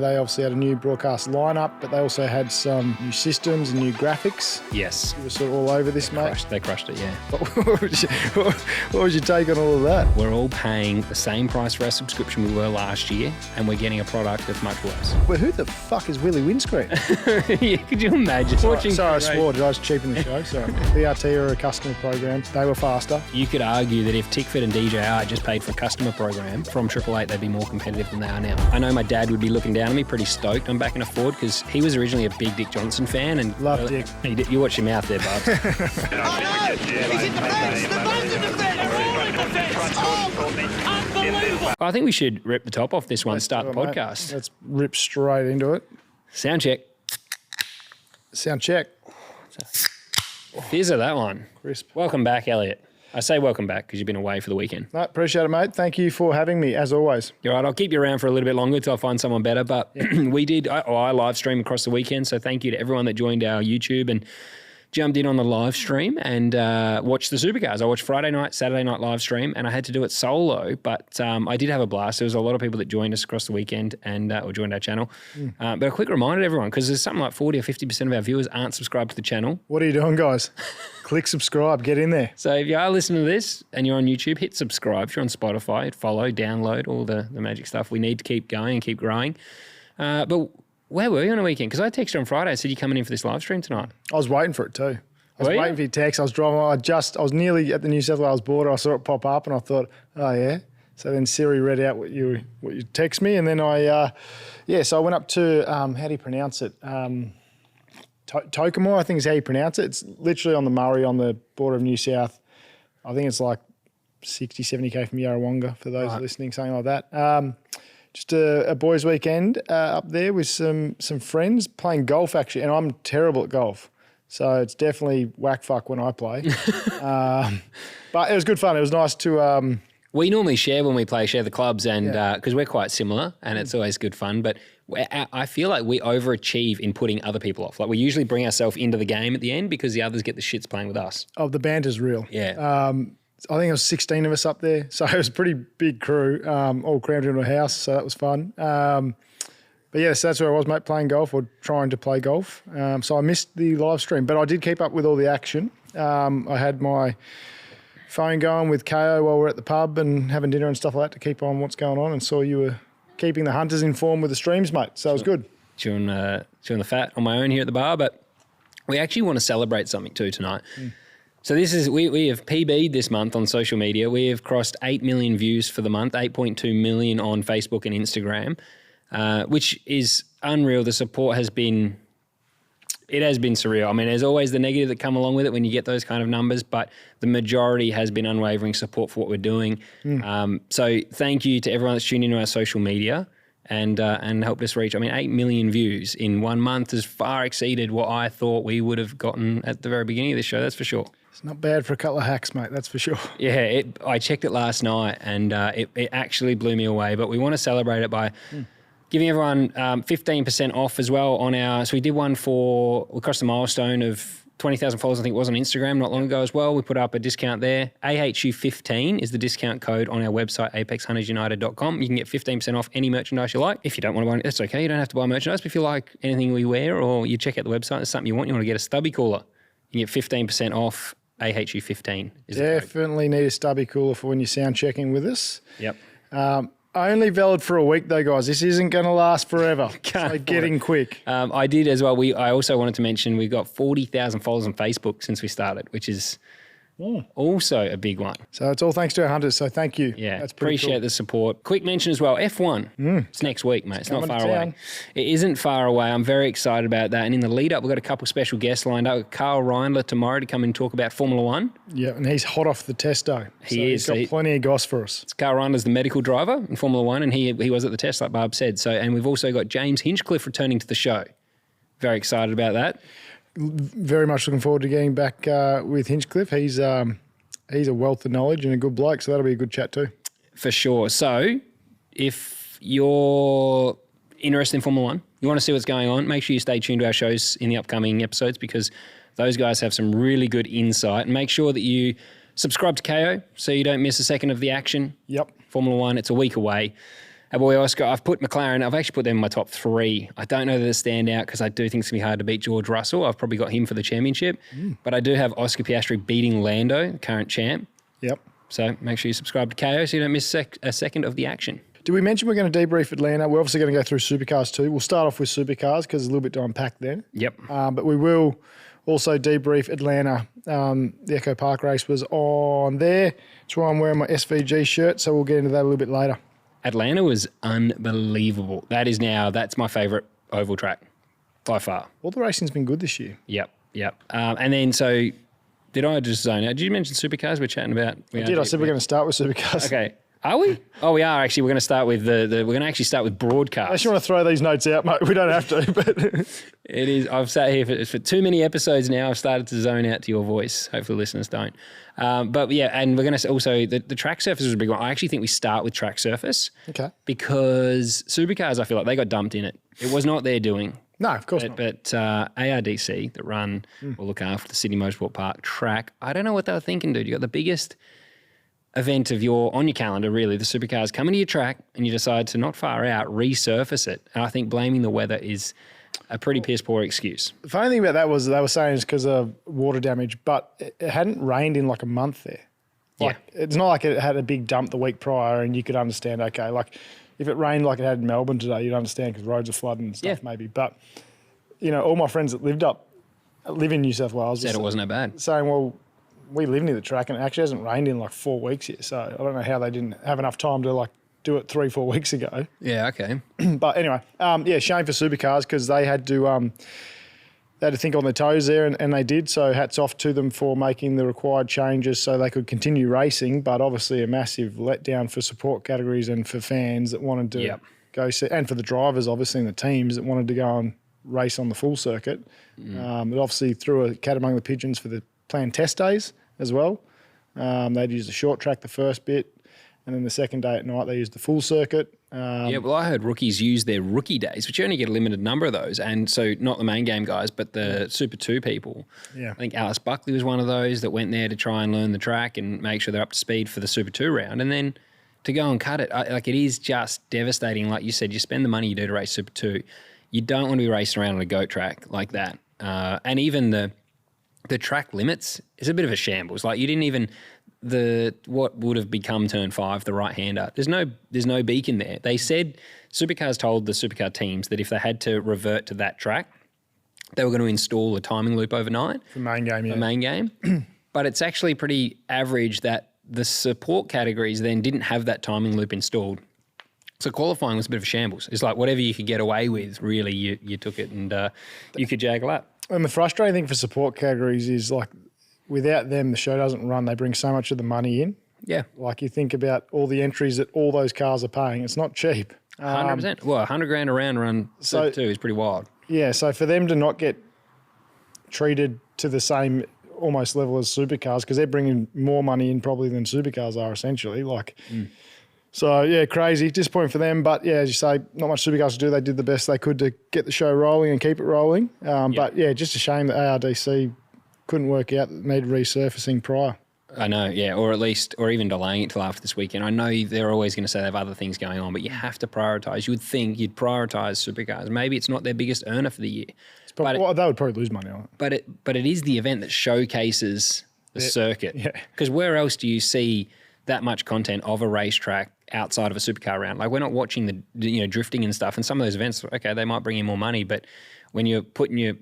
They obviously had a new broadcast lineup, but they also had some new systems and new graphics. Yes. You were sort of all over this, mate. They crushed it, yeah. What was your take on all of that? We're all paying the same price for our subscription we were last year, and we're getting a product that's much worse. Well, who the fuck is Willie Windscreen? Yeah, could you imagine? Sorry, I swore. Did I just cheapen the show? Sorry. BRT are a customer program. They were faster. You could argue that if Tickford and DJR just paid for a customer program from 888, they'd be more competitive than they are now. I know my dad would be looking down on me pretty stoked I'm backing a Ford because he was originally a big Dick Johnson fan. And love Dick. You watch your mouth there, Bubs. Oh no! He's in defence! They're both in defence! All in defence! Oh, unbelievable! Well, I think we should rip the top off this one, start the Mate. podcast. Let's rip straight into it. Sound check. Sound check. Fizz of that one. Crisp. Welcome back, Elliot. I say welcome back because you've been away for the weekend. No, appreciate it, mate. Thank you for having me, as always. You're right. I'll keep you around for a little bit longer until I find someone better. But I live stream across the weekend. So thank you to everyone that joined our YouTube and jumped in on the live stream and watched the Supercars. I watched Friday night, Saturday night live stream, and I had to do it solo. But I did have a blast. There was a lot of people that joined us across the weekend and or joined our channel. But a quick reminder to everyone, because there's something like 40 or 50% of our viewers aren't subscribed to the channel. What are you doing, guys? Click subscribe. Get in there. So if you are listening to this and you're on YouTube, hit subscribe. If you're on Spotify, hit follow, download, all the magic stuff. We need to keep going and keep growing. But where were you on the weekend? Because I texted you on Friday. I said, you coming in for this live stream tonight? I was waiting for it too. I was Were you? waiting for your text. I was driving. I was nearly at the New South Wales border. I saw it pop up and I thought, oh yeah. So then Siri read out what you text me, and then so I went up to how do you pronounce it? Tokemore, I think is how you pronounce it. It's literally on the Murray on the border of New South. I think it's like 60, 70K from Yarrawonga for those listening, something like that. Just a boys' weekend up there with some friends playing golf actually, and I'm terrible at golf. So it's definitely whack fuck when I play. But it was good fun. It was nice to... We normally share when we play, share the clubs, and because we're quite similar, and it's always good fun. But I feel like we overachieve in putting other people off. Like we usually bring ourselves into the game at the end because the others get the shits playing with us. Oh, the banter's real. Yeah. I think it was 16 of us up there. So it was a pretty big crew, all crammed into a house. So that was fun. But yes, that's where I was, mate, playing golf or trying to play golf. So I missed the live stream, but I did keep up with all the action. I had my phone going with KO while we're at the pub and having dinner and stuff like that to keep on what's going on, and saw you were keeping the hunters informed with the streams, mate. So it was good. Chewing the fat on my own here at the bar, but we actually want to celebrate something too tonight. So this is, we have PB'd this month on social media. We have crossed 8 million views for the month, 8.2 million on Facebook and Instagram, which is unreal. The support has been surreal. I mean, there's always the negative that come along with it when you get those kind of numbers, but the majority has been unwavering support for what we're doing. So thank you to everyone that's tuned into our social media and helped us reach. I mean, 8 million views in 1 month has far exceeded what I thought we would have gotten at the very beginning of this show, that's for sure. It's not bad for a couple of hacks, mate, that's for sure. Yeah, I checked it last night and it actually blew me away, but we want to celebrate it by... giving everyone 15% off as well on our... So we did one we crossed the milestone of 20,000 followers, I think it was on Instagram not long ago as well. We put up a discount there. AHU15 is the discount code on our website, apexhuntersunited.com. You can get 15% off any merchandise you like. If you don't want to buy it, that's okay. You don't have to buy merchandise. But if you like anything we wear or you check out the website, there's something you want to get a stubby cooler, you can get 15% off AHU15. Definitely need a stubby cooler for when you're sound checking with us. Yep. Only valid for a week though, guys. This isn't going to last forever. So getting quick. I did as well. I also wanted to mention we've got 40,000 followers on Facebook since we started, which is also a big one. So it's all thanks to our hunters. So thank you. Yeah, that's pretty appreciate the support. Quick mention as well, F1. It's next week, mate. It's not far away. It isn't far away. I'm very excited about that. And in the lead up, we've got a couple special guests lined up. Carl Reindler tomorrow to come and talk about Formula One. Yeah, and he's hot off the testo. He's got plenty of goss for us. Carl Reindler's the medical driver in Formula One, and he was at the test, like Barb said. So, and we've also got James Hinchcliffe returning to the show. Very excited about that. Very much looking forward to getting back with Hinchcliffe. He's a wealth of knowledge and a good bloke, so that'll be a good chat too. For sure. So if you're interested in Formula One, you want to see what's going on, make sure you stay tuned to our shows in the upcoming episodes because those guys have some really good insight. And make sure that you subscribe to KO so you don't miss a second of the action. Yep. Formula One, it's a week away. And boy, Oscar, I've put McLaren, I've actually put them in my top 3. I don't know that they stand out because I do think it's going to be hard to beat George Russell. I've probably got him for the championship. But I do have Oscar Piastri beating Lando, current champ. Yep. So make sure you subscribe to KO so you don't miss a second of the action. Did we mention we're going to debrief Atlanta? We're obviously going to go through Supercars too. We'll start off with Supercars because there's a little bit to unpack then. Yep. But we will also debrief Atlanta. The Echo Park race was on there. That's why I'm wearing my SVG shirt, so we'll get into that a little bit later. Atlanta was unbelievable. That's my favourite oval track by far. All the racing's been good this year. Yep. And then so did I just zone out? Did you mention Supercars we're chatting about? I did. I said we're going to start with Supercars. Okay. Are we? Oh, we are actually. We're going to start with we're going to actually start with broadcast. Unless you want to throw these notes out, mate. We don't have to, but it is. I've sat here for too many episodes now. I've started to zone out to your voice. Hopefully, listeners don't. But yeah, and we're going to also the track surface was a big one. I actually think we start with track surface. Okay. Because Supercars, I feel like they got dumped in it. It was not their doing. No, of course not. But ARDC that run or look after the Sydney Motorsport Park track, I don't know what they were thinking, dude. You got the biggest event on your calendar, really, the Supercars, come into your track and you decide to not far out resurface it. And I think blaming the weather is a pretty piss poor excuse. The funny thing about that was they were saying it's because of water damage, but it hadn't rained in like a month there. Like, it's not like it had a big dump the week prior and you could understand, okay, like if it rained like it had in Melbourne today, you'd understand because roads are flooding and stuff maybe. But, you know, all my friends that live in New South Wales said it wasn't that bad. Saying, well, we live near the track and it actually hasn't rained in like 4 weeks here. So I don't know how they didn't have enough time to like do it 3-4 weeks ago. Yeah, okay. But anyway, shame for Supercars because they had to think on their toes there and they did. So hats off to them for making the required changes so they could continue racing. But obviously a massive letdown for support categories and for fans that wanted to go see, and for the drivers obviously and the teams that wanted to go and race on the full circuit. It obviously threw a cat among the pigeons for the planned test days as well. They'd used the short track the first bit, and then the second day at night they used the full circuit. Well, I heard rookies use their rookie days, but you only get a limited number of those. And so not the main game guys, but the Super 2 people. Yeah. I think Alice Buckley was one of those that went there to try and learn the track and make sure they're up to speed for the Super 2 round. And then to go and cut it, it is just devastating. Like you said, you spend the money you do to race Super 2. You don't want to be racing around on a goat track like that. And even the track limits is a bit of a shambles. Like you didn't even what would have become turn 5, the right-hander. There's no beacon there. They said Supercars told the Supercar teams that if they had to revert to that track, they were going to install a timing loop overnight. For main game, yeah. For main game. But it's actually pretty average that the support categories then didn't have that timing loop installed. So qualifying was a bit of a shambles. It's like whatever you could get away with, really, you took it and you could jag a lap. And the frustrating thing for support categories is like without them, the show doesn't run. They bring so much of the money in. Yeah. Like you think about all the entries that all those cars are paying. It's not cheap. 100%. Well, $100,000 a round run Super 2 is pretty wild. Yeah. So for them to not get treated to the same almost level as Supercars, because they're bringing more money in probably than Supercars are essentially. So, yeah, crazy. Disappointing for them. But, yeah, as you say, not much Supercars to do. They did the best they could to get the show rolling and keep it rolling. But, yeah, just a shame that ARDC couldn't work out that needed resurfacing prior. I know, yeah, or even delaying it till after this weekend. I know they're always going to say they have other things going on, but you have to prioritise. You would think you'd prioritise Supercars. Maybe it's not their biggest earner for the year. They would probably lose money on it. But it is the event that showcases the circuit. Because where else do you see that much content of a racetrack outside of a supercar round? Like we're not watching the drifting and stuff. And some of those events, okay, they might bring in more money, but when you're putting your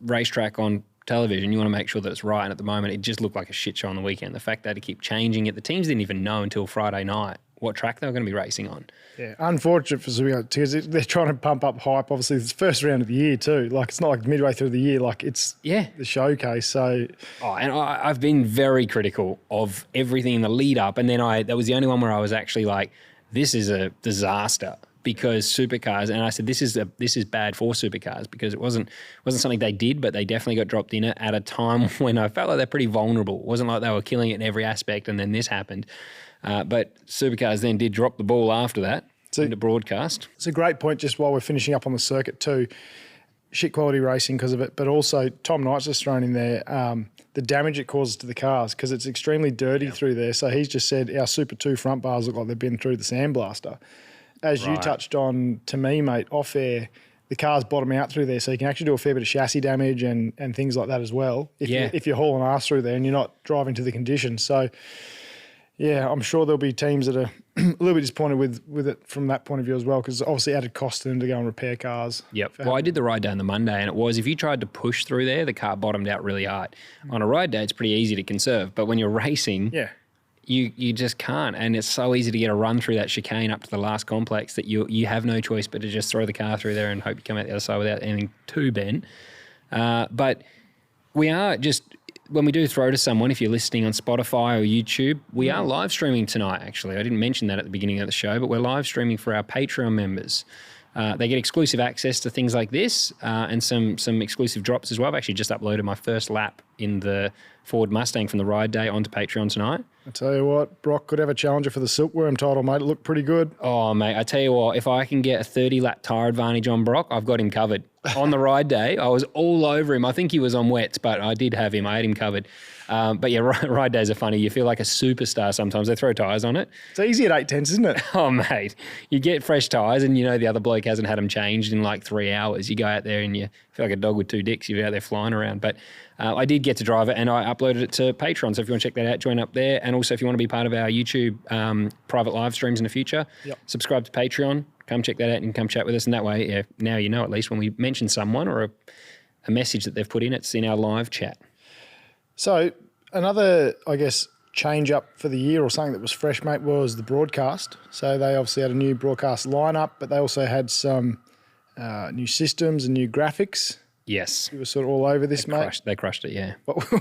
racetrack on television, you want to make sure that it's right. And at the moment, it just looked like a shit show on the weekend. The fact that they keep changing it, the teams didn't even know until Friday night what track they were going to be racing on. Yeah, unfortunate for Supercars because they're trying to pump up hype. Obviously, it's the first round of the year too. Like it's not like midway through the year. Like it's the showcase. So, and I've been very critical of everything in the lead up, and then that was the only one where I was actually like, this is a disaster. Because Supercars, and I said this is bad for Supercars because it wasn't something they did, but they definitely got dropped in it at a time when I felt like they're pretty vulnerable. It wasn't like they were killing it in every aspect, and then this happened. But Supercars then did drop the ball after that into broadcast. It's a great point. Just while we're finishing up on the circuit too, shit quality racing because of it, but also Tom Knight's just thrown in there the damage it causes to the cars because it's extremely dirty through there. So he's just said our Super 2 front bars look like they've been through the sandblaster. as you Right. touched on to me, mate, off air, the cars bottom out through there, so you can actually do a fair bit of chassis damage and things like that as well. If you're hauling ass through there and you're not driving to the conditions. So, yeah, I'm sure there'll be teams that are a little bit disappointed with it from that point of view as well, because obviously added cost to them to go and repair cars. Yep. Well, I did the ride day on the Monday, and it was, if you tried to push through there, the car bottomed out really hard. On a ride day, it's pretty easy to conserve, but when you're racing, Yeah. you just can't, and it's so easy to get a run through that chicane up to the last complex that you have no choice but to just throw the car through there and hope you come out the other side without anything too bent. But we are just, when we do throw to someone, if you're listening on Spotify or YouTube, we are live streaming tonight, actually. I didn't mention that at the beginning of the show, but we're live streaming for our Patreon members. They get exclusive access to things like this and some exclusive drops as well. I've actually just uploaded my first lap in the Ford Mustang from the ride day onto Patreon tonight. I tell you what, Brock could have a challenger for the Silkworm title, mate. It looked pretty good. Oh, mate, I tell you what, if I can get a 30-lap tyre advantage on Brock, I've got him covered. On the ride day, I was all over him. I think he was on wets, but I did have him. I had him covered. But yeah, ride days are funny. You feel like a superstar sometimes. They throw tyres on it. It's easy at 8/10s, isn't it? Oh, mate, you get fresh tyres and you know the other bloke hasn't had them changed in like 3 hours. You go out there and you feel like a dog with two dicks. You're out there flying around. But I did get to drive it and I uploaded it to Patreon. So if you want to check that out, join up there. And also if you want to be part of our YouTube private live streams in the future, subscribe to Patreon. Come check that out and come chat with us. And that way, yeah, now you know at least when we mention someone or a message that they've put in, it's in our live chat. So another, I guess, change up for the year or something that was fresh, mate, was the broadcast. So they obviously had a new broadcast lineup, but they also had some new systems and new graphics. Yes. You were sort of all over this, mate. They crushed it, yeah. What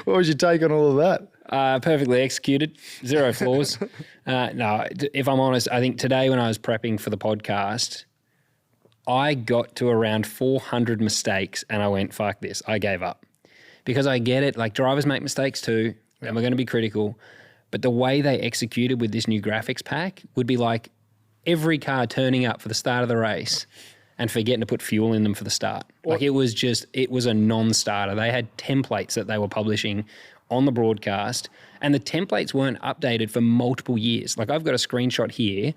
was your take on all of that? Perfectly executed, zero flaws. No, if I'm honest, I think today when I was prepping for the podcast, I got to around 400 mistakes and I went, fuck this, I gave up. Because I get it, like drivers make mistakes too, and we're going to be critical. But the way they executed with this new graphics pack would be like every car turning up for the start of the race and forgetting to put fuel in them for the start. Like it was a non-starter. They had templates that they were publishing on the broadcast and the templates weren't updated for multiple years. Like I've got a screenshot here.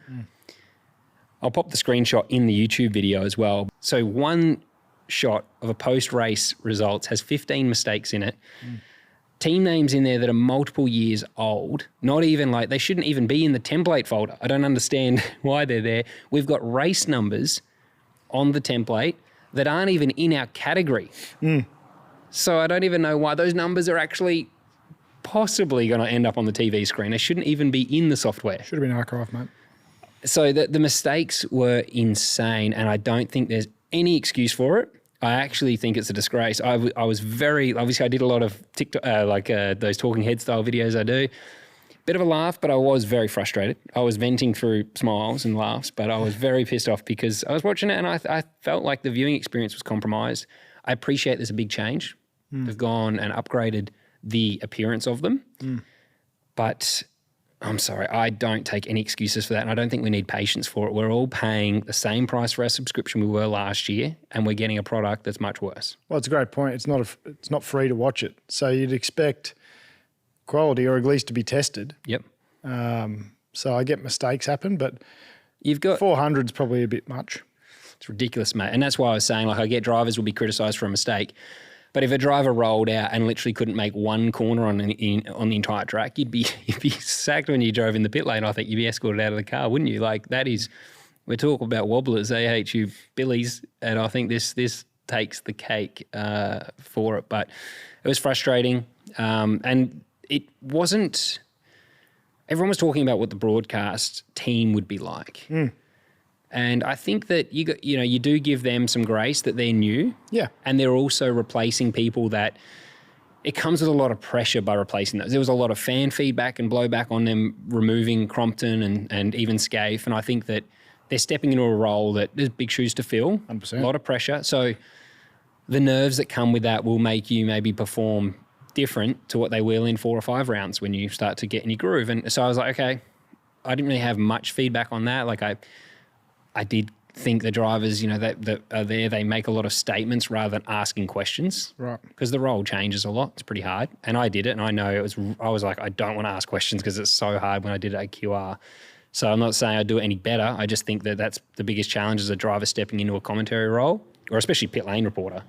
I'll pop the screenshot in the YouTube video as well. So one shot of a post-race results has 15 mistakes in it. Team names in there that are multiple years old, not even like, they shouldn't even be in the template folder. I don't understand why they're there. We've got race numbers on the template that aren't even in our category. So I don't even know why those numbers are actually possibly going to end up on the TV screen. They shouldn't even be in the software. Should have been archived, mate. So the mistakes were insane and I don't think there's any excuse for it. I actually think it's a disgrace. I was very, obviously I did a lot of TikTok, those talking head style videos I do. Bit of a laugh, but I was very frustrated. I was venting through smiles and laughs, but I was very pissed off because I was watching it and I felt like the viewing experience was compromised. I appreciate there's a big change. They've gone and upgraded the appearance of them. But I'm sorry, I don't take any excuses for that and I don't think we need patience for it. We're all paying the same price for our subscription we were last year and we're getting a product that's much worse. Well, it's a great point. It's not free to watch it. So you'd expect quality or at least to be tested. Yep. So I get mistakes happen, but You've got 400 is probably a bit much. It's ridiculous, mate. And that's why I was saying, like, I get drivers will be criticised for a mistake. But if a driver rolled out and literally couldn't make one corner on the entire track, you'd be sacked when you drove in the pit lane. I think you'd be escorted out of the car, wouldn't you? Like that is, we're talking about wobblers, AHU Billies, and I think this takes the cake for it. But it was frustrating, and it wasn't. Everyone was talking about what the broadcast team would be like. And I think that you do give them some grace that they're new. Yeah. And they're also replacing people that it comes with a lot of pressure by replacing those. There was a lot of fan feedback and blowback on them removing Crompton and even Scaife. And I think that they're stepping into a role that there's big shoes to fill. 100%. A lot of pressure. So the nerves that come with that will make you maybe perform different to what they will in 4 or 5 rounds when you start to get in your groove. And so I was like, okay, I didn't really have much feedback on that. Like I did think the drivers, that are there, they make a lot of statements rather than asking questions. Right. Because the role changes a lot. It's pretty hard. And I did it, and I know I was like, I don't want to ask questions because it's so hard when I did it at QR. So I'm not saying I'd do it any better. I just think that that's the biggest challenge as a driver stepping into a commentary role, or especially pit lane reporter.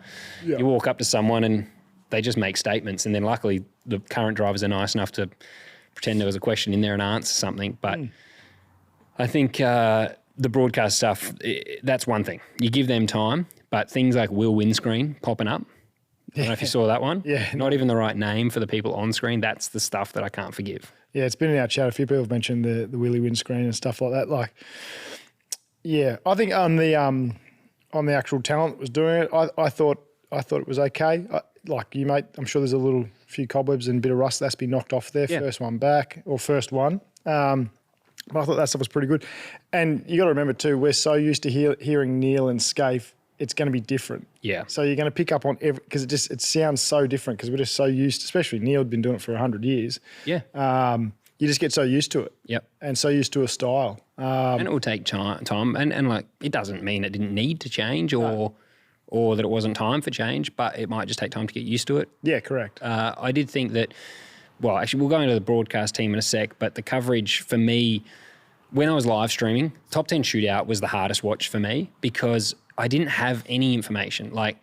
Yeah. You walk up to someone and they just make statements, and then luckily the current drivers are nice enough to pretend there was a question in there and answer something. But I think the broadcast stuff, that's one thing. You give them time, but things like Will Windscreen popping up, I don't know if you saw that one. Yeah. Not even the right name for the people on screen. That's the stuff that I can't forgive. Yeah, it's been in our chat. A few people have mentioned the Willy windscreen and stuff like that. Like, yeah, I think on the actual talent that was doing it, I thought it was okay. Like you, mate, I'm sure there's a few cobwebs and a bit of rust that's been knocked off there. Yeah. First one back, or first one. But I thought that stuff was pretty good. And you got to remember too, we're so used to hearing Neil and Scaife. It's going to be different. Yeah. So you're going to pick up on because it sounds so different because we're just so used, especially Neil had been doing it for 100 years. Yeah. You just get so used to it. Yep. And so used to a style. And it will take time. And like, it doesn't mean it didn't need to change or that it wasn't time for change, but it might just take time to get used to it. Yeah, correct. I did think that, well, actually we'll go into the broadcast team in a sec, but the coverage for me, when I was live streaming, Top 10 Shootout was the hardest watch for me because I didn't have any information. Like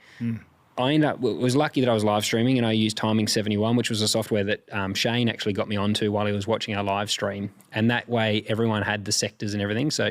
I was lucky that I was live streaming and I used Timing 71, which was a software that Shane actually got me onto while he was watching our live stream. And that way everyone had the sectors and everything. So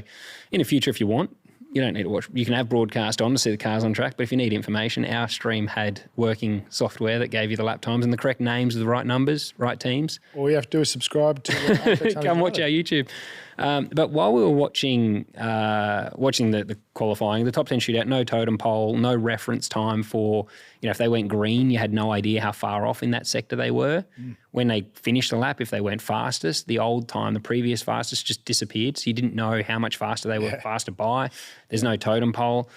in the future, if you want, you don't need to watch. You can have broadcast on to see the cars on track, but if you need information, our stream had working software that gave you the lap times and the correct names of the right numbers, right teams. All you have to do is subscribe to come watch our YouTube. But while we were watching the qualifying, the Top 10 Shootout, no totem pole, no reference time for, if they went green, you had no idea how far off in that sector they were. When they finished the lap, if they went fastest, the previous fastest just disappeared. So you didn't know how much faster they were faster by. There's no totem pole.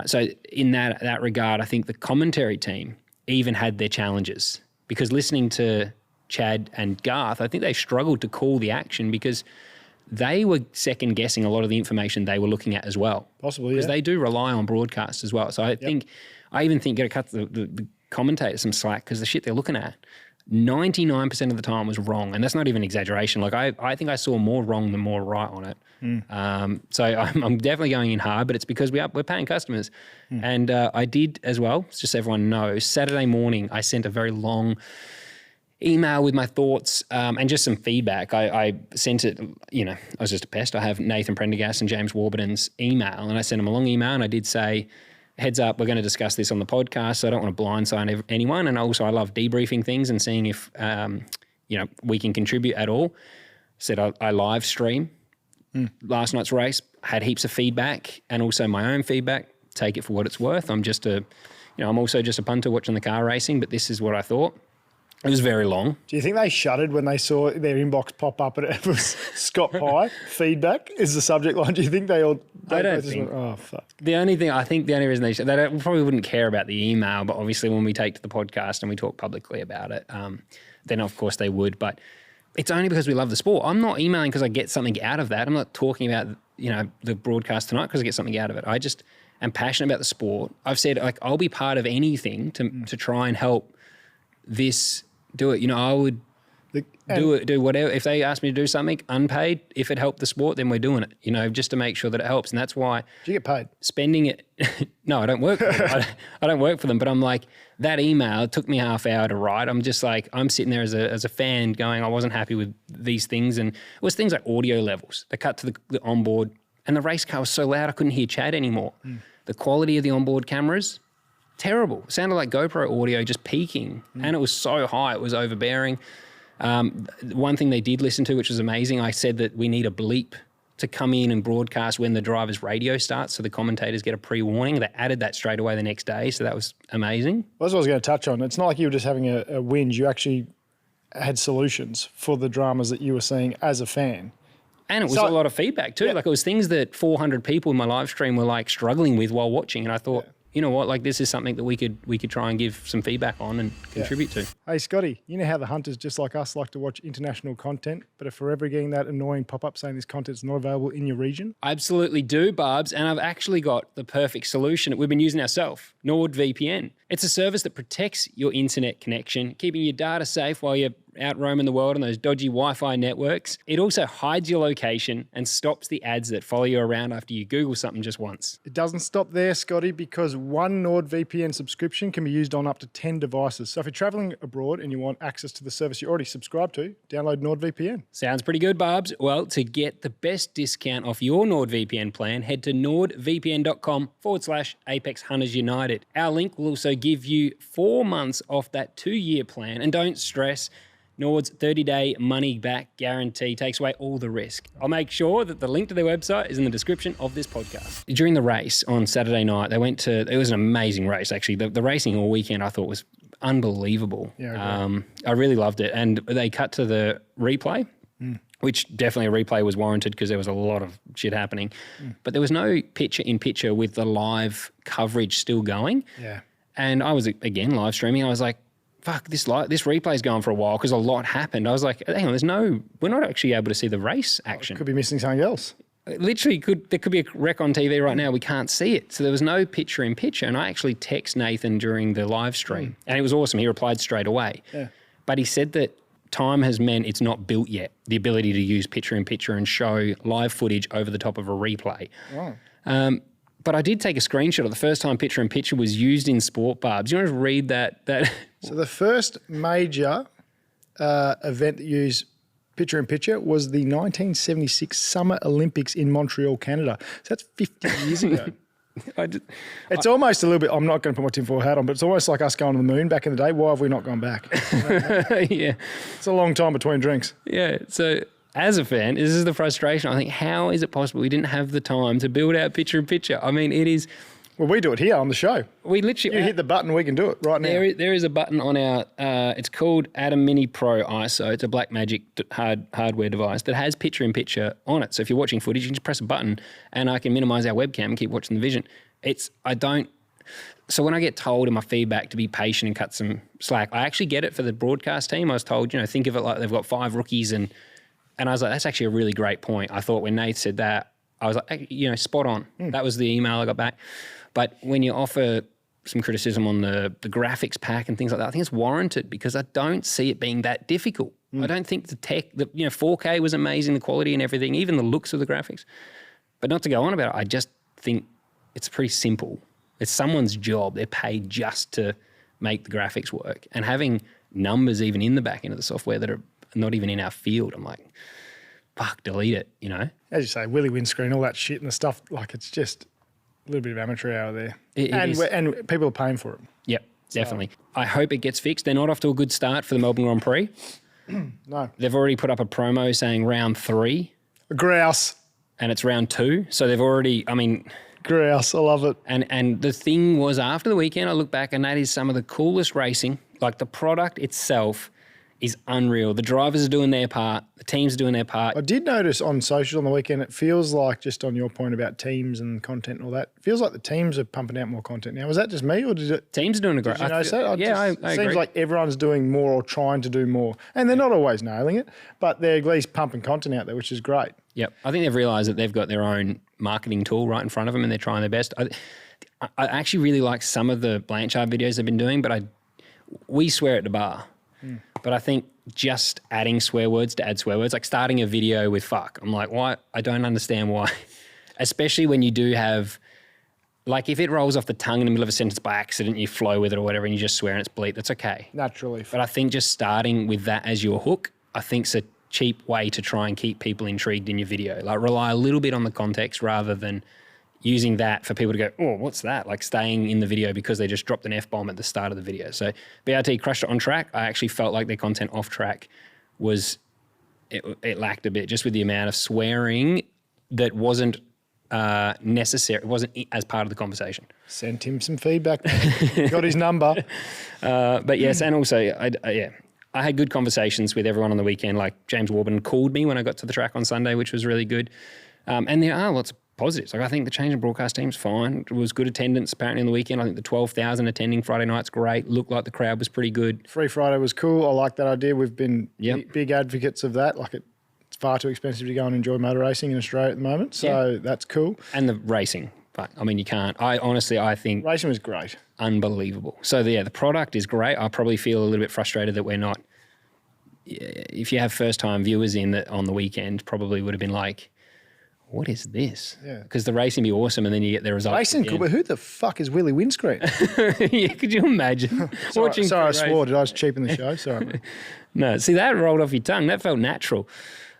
So in that regard, I think the commentary team even had their challenges because listening to Chad and Garth, I think they struggled to call the action because they were second guessing a lot of the information they were looking at as well. Possibly, because they do rely on broadcast as well. So I even think got to cut the commentators some slack because the shit they're looking at, 99% of the time was wrong. And that's not even exaggeration. Like I think I saw more wrong than more right on it. So I'm definitely going in hard, but it's because we're paying customers. And I did as well, just so everyone knows, Saturday morning I sent a very long email with my thoughts and just some feedback. I sent it, I was just a pest. I have Nathan Prendergast and James Warburton's email, and I sent them a long email, and I did say, heads up, we're going to discuss this on the podcast, so I don't want to blindside anyone. And also I love debriefing things and seeing if, we can contribute at all. Said I live stream last night's race, had heaps of feedback and also my own feedback. Take it for what it's worth. I'm I'm also just a punter watching the car racing, but this is what I thought. It was very long. Do you think they shuddered when they saw their inbox pop up and it was Scott Pye? Feedback is the subject line. Do you think they all... I don't think... oh, fuck. The only reason they probably wouldn't care about the email, but obviously when we take to the podcast and we talk publicly about it, then of course they would. But it's only because we love the sport. I'm not emailing because I get something out of that. I'm not talking about, the broadcast tonight because I get something out of it. I just am passionate about the sport. I've said, I'll be part of anything to try and help this... do it. I would do whatever. If they ask me to do something unpaid, if it helped the sport, then we're doing it, just to make sure that it helps. And that's why... Do you get paid? Spending it... No, I don't work for them. I don't work for them, but I'm like, that email took me half hour to write. I'm just like, I'm sitting there as a fan going, I wasn't happy with these things. And it was things like audio levels. They cut to the onboard and the race car was so loud I couldn't hear Chad anymore. The quality of the onboard cameras... terrible. It sounded like GoPro audio just peaking, and it was so high, it was overbearing. One thing they did listen to, which was amazing, I said that we need a bleep to come in and broadcast when the driver's radio starts so the commentators get a pre-warning. They added that straight away the next day, so that was amazing. That's what I was going to touch on. It's not like you were just having a whinge. You actually had solutions for the dramas that you were seeing as a fan. And it was a lot of feedback too. Yeah. Like it was things that 400 people in my live stream were like struggling with while watching, and I thought... you know what, this is something that we could try and give some feedback on and contribute to. Hey, Scotty, you know how the hunters just like us like to watch international content, but are forever getting that annoying pop-up saying this content's not available in your region? I absolutely do, Barbs, and I've actually got the perfect solution that we've been using ourselves, NordVPN. It's a service that protects your internet connection, keeping your data safe while you're out roaming the world on those dodgy Wi-Fi networks. It also hides your location and stops the ads that follow you around after you Google something just once. It doesn't stop there, Scotty, because one NordVPN subscription can be used on up to 10 devices. So if you're traveling abroad and you want access to the service you're already subscribed to, download NordVPN. Sounds pretty good, Barbs. Well, to get the best discount off your NordVPN plan, head to nordvpn.com/Apex Hunters United. Our link will also give you 4 months off that 2-year plan. And don't stress, Nord's 30-day money-back guarantee takes away all the risk. I'll make sure that the link to their website is in the description of this podcast. During the race on Saturday night, it was an amazing race, actually. The racing all weekend I thought was unbelievable. Yeah, I really loved it. And they cut to the replay, which definitely a replay was warranted because there was a lot of shit happening. But there was no picture-in-picture with the live coverage still going. Yeah. And I was, again, live streaming. I was like, fuck, this replay's going for a while because a lot happened. I was like, hang on, we're not actually able to see the race action. Could be missing something else. Literally, there could be a wreck on TV right now. We can't see it. So there was no picture-in-picture. And I actually text Nathan during the live stream. And it was awesome. He replied straight away. Yeah. But he said that time has meant it's not built yet, the ability to use picture-in-picture and show live footage over the top of a replay. Wow. But I did take a screenshot of the first time picture-in-picture was used in sport, Barbs. You want to read that? So the first major event that used picture-in-picture was the 1976 Summer Olympics in Montreal, Canada. So that's 50 years ago. It's almost a little bit, I'm not going to put my tinfoil hat on, but it's almost like us going to the moon back in the day. Why have we not gone back? Yeah. It's a long time between drinks. Yeah, so as a fan, this is the frustration. I think, how is it possible we didn't have the time to build out picture-in-picture? I mean, it is... Well, we do it here on the show. We literally... You hit the button, we can do it right now. There is a button on our... it's called Atom Mini Pro ISO. It's a Blackmagic hardware device that has picture-in-picture on it. So if you're watching footage, you can just press a button and I can minimise our webcam and keep watching the vision. So when I get told in my feedback to be patient and cut some slack, I actually get it for the broadcast team. I was told, think of it like they've got 5 rookies and I was like, that's actually a really great point. I thought when Nate said that, I was like, spot on. That was the email I got back. But when you offer some criticism on the graphics pack and things like that, I think it's warranted because I don't see it being that difficult. I don't think the tech, 4K was amazing, the quality and everything, even the looks of the graphics. But not to go on about it, I just think it's pretty simple. It's someone's job. They're paid just to make the graphics work. And having numbers even in the back end of the software that are not even in our field, I'm like, fuck, delete it, As you say, Willy windscreen, all that shit and the stuff, like it's just a little bit of amateur hour there. And people are paying for it. Yep, definitely. I hope it gets fixed. They're not off to a good start for the Melbourne Grand Prix. No. They've already put up a promo saying round 3. Grouse. And it's round 2. So they've already, Grouse, I love it. And the thing was, after the weekend, I look back and that is some of the coolest racing. Like the product itself is unreal. The drivers are doing their part. The teams are doing their part. I did notice on social on the weekend, it feels like, just on your point about teams and content and all that, it feels like the teams are pumping out more content now. Was that just me or did it? Teams are doing a great. Did you notice that? I agree. It seems like everyone's doing more or trying to do more. And they're not always nailing it, but they're at least pumping content out there, which is great. Yep. I think they've realised that they've got their own marketing tool right in front of them and they're trying their best. I actually really like some of the Blanchard videos they've been doing, but we swear at the bar. But I think just adding swear words to add swear words, like starting a video with fuck, I'm like, why? I don't understand why. Especially when you do have, like if it rolls off the tongue in the middle of a sentence by accident, you flow with it or whatever and you just swear and it's bleep, that's okay. Naturally. But I think just starting with that as your hook, I think is a cheap way to try and keep people intrigued in your video. Like rely a little bit on the context rather than using that for people to go, oh, what's that? Like staying in the video because they just dropped an F-bomb at the start of the video. So BRT crushed it on track. I actually felt like their content off track it lacked a bit just with the amount of swearing that wasn't necessary. It wasn't as part of the conversation. Sent him some feedback. Got his number. But yes, and also, I had good conversations with everyone on the weekend. Like James Warburton called me when I got to the track on Sunday, which was really good. And there are lots of positives. Like I think the change in broadcast team's fine. It was good attendance apparently on the weekend. I think the 12,000 attending Friday night's great. Looked like the crowd was pretty good. Free Friday was cool. I like that idea. We've been big advocates of that. Like it's far too expensive to go and enjoy motor racing in Australia at the moment. So that's cool. And the racing. But I mean, you can't. I think racing was great. Unbelievable. So the product is great. I probably feel a little bit frustrated that we're not if you have first-time viewers in that on the weekend, probably would have been like, what is this? Yeah. Because the racing be awesome, and then you get the results. Racing cool, but who the fuck is Willie Windscreen? Yeah, could you imagine watching? Sorry, I pre-race? swore. Did I just cheapen the show? Sorry. Mate. No, see, that rolled off your tongue. That felt natural.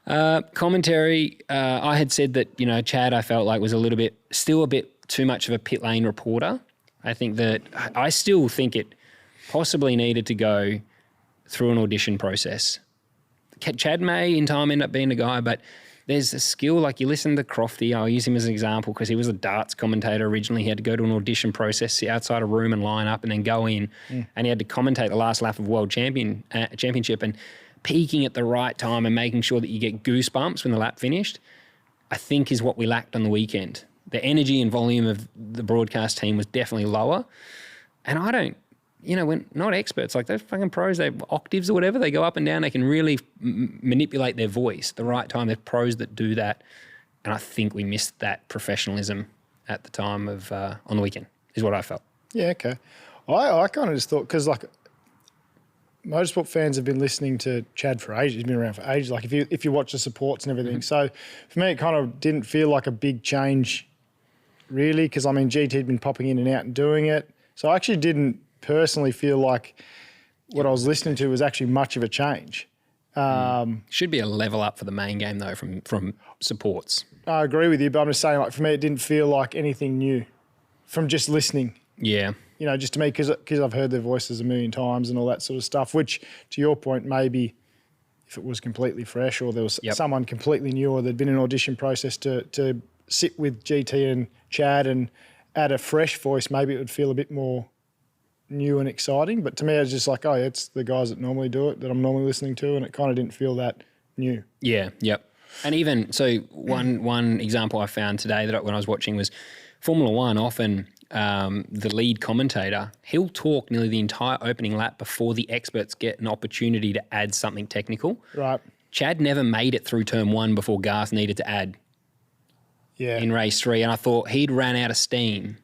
Commentary, I had said that, Chad, I felt like was still a bit too much of a pit lane reporter. I still think it possibly needed to go through an audition process. Chad may in time end up being a guy, but there's a skill, like you listen to Crofty, I'll use him as an example because he was a darts commentator originally. He had to go to an audition process, sit outside a room and line up and then go in. And he had to commentate the last lap of World Championship and peaking at the right time and making sure that you get goosebumps when the lap finished, I think is what we lacked on the weekend. The energy and volume of the broadcast team was definitely lower. And when not experts, like those fucking pros, they have octaves or whatever, they go up and down, they can really manipulate their voice the right time. They're pros that do that. And I think we missed that professionalism at the time of on the weekend, is what I felt. Yeah, okay. I kind of just thought, because like motorsport fans have been listening to Chad for ages. He's been around for ages. Like if you watch the supports and everything. So for me, it kind of didn't feel like a big change really, because GT had been popping in and out and doing it. So I actually didn't personally feel like what I was listening to was actually much of a change. Should be a level up for the main game though from supports. I agree with you, but I'm just saying, like, for me, it didn't feel like anything new from just listening. Yeah. Just to me, because I've heard their voices a million times and all that sort of stuff, which, to your point, maybe if it was completely fresh or there was someone completely new or there'd been an audition process to sit with GT and Chad and add a fresh voice, maybe it would feel a bit more new and exciting. But to me, it's just like, oh, it's the guys that normally do it that I'm normally listening to, and it kind of didn't feel that new. Yeah, yep. And even, so one example I found today that when I was watching was Formula One, often the lead commentator, he'll talk nearly the entire opening lap before the experts get an opportunity to add something technical. Right. Chad never made it through turn one before Garth needed to add in race 3, and I thought he'd ran out of steam.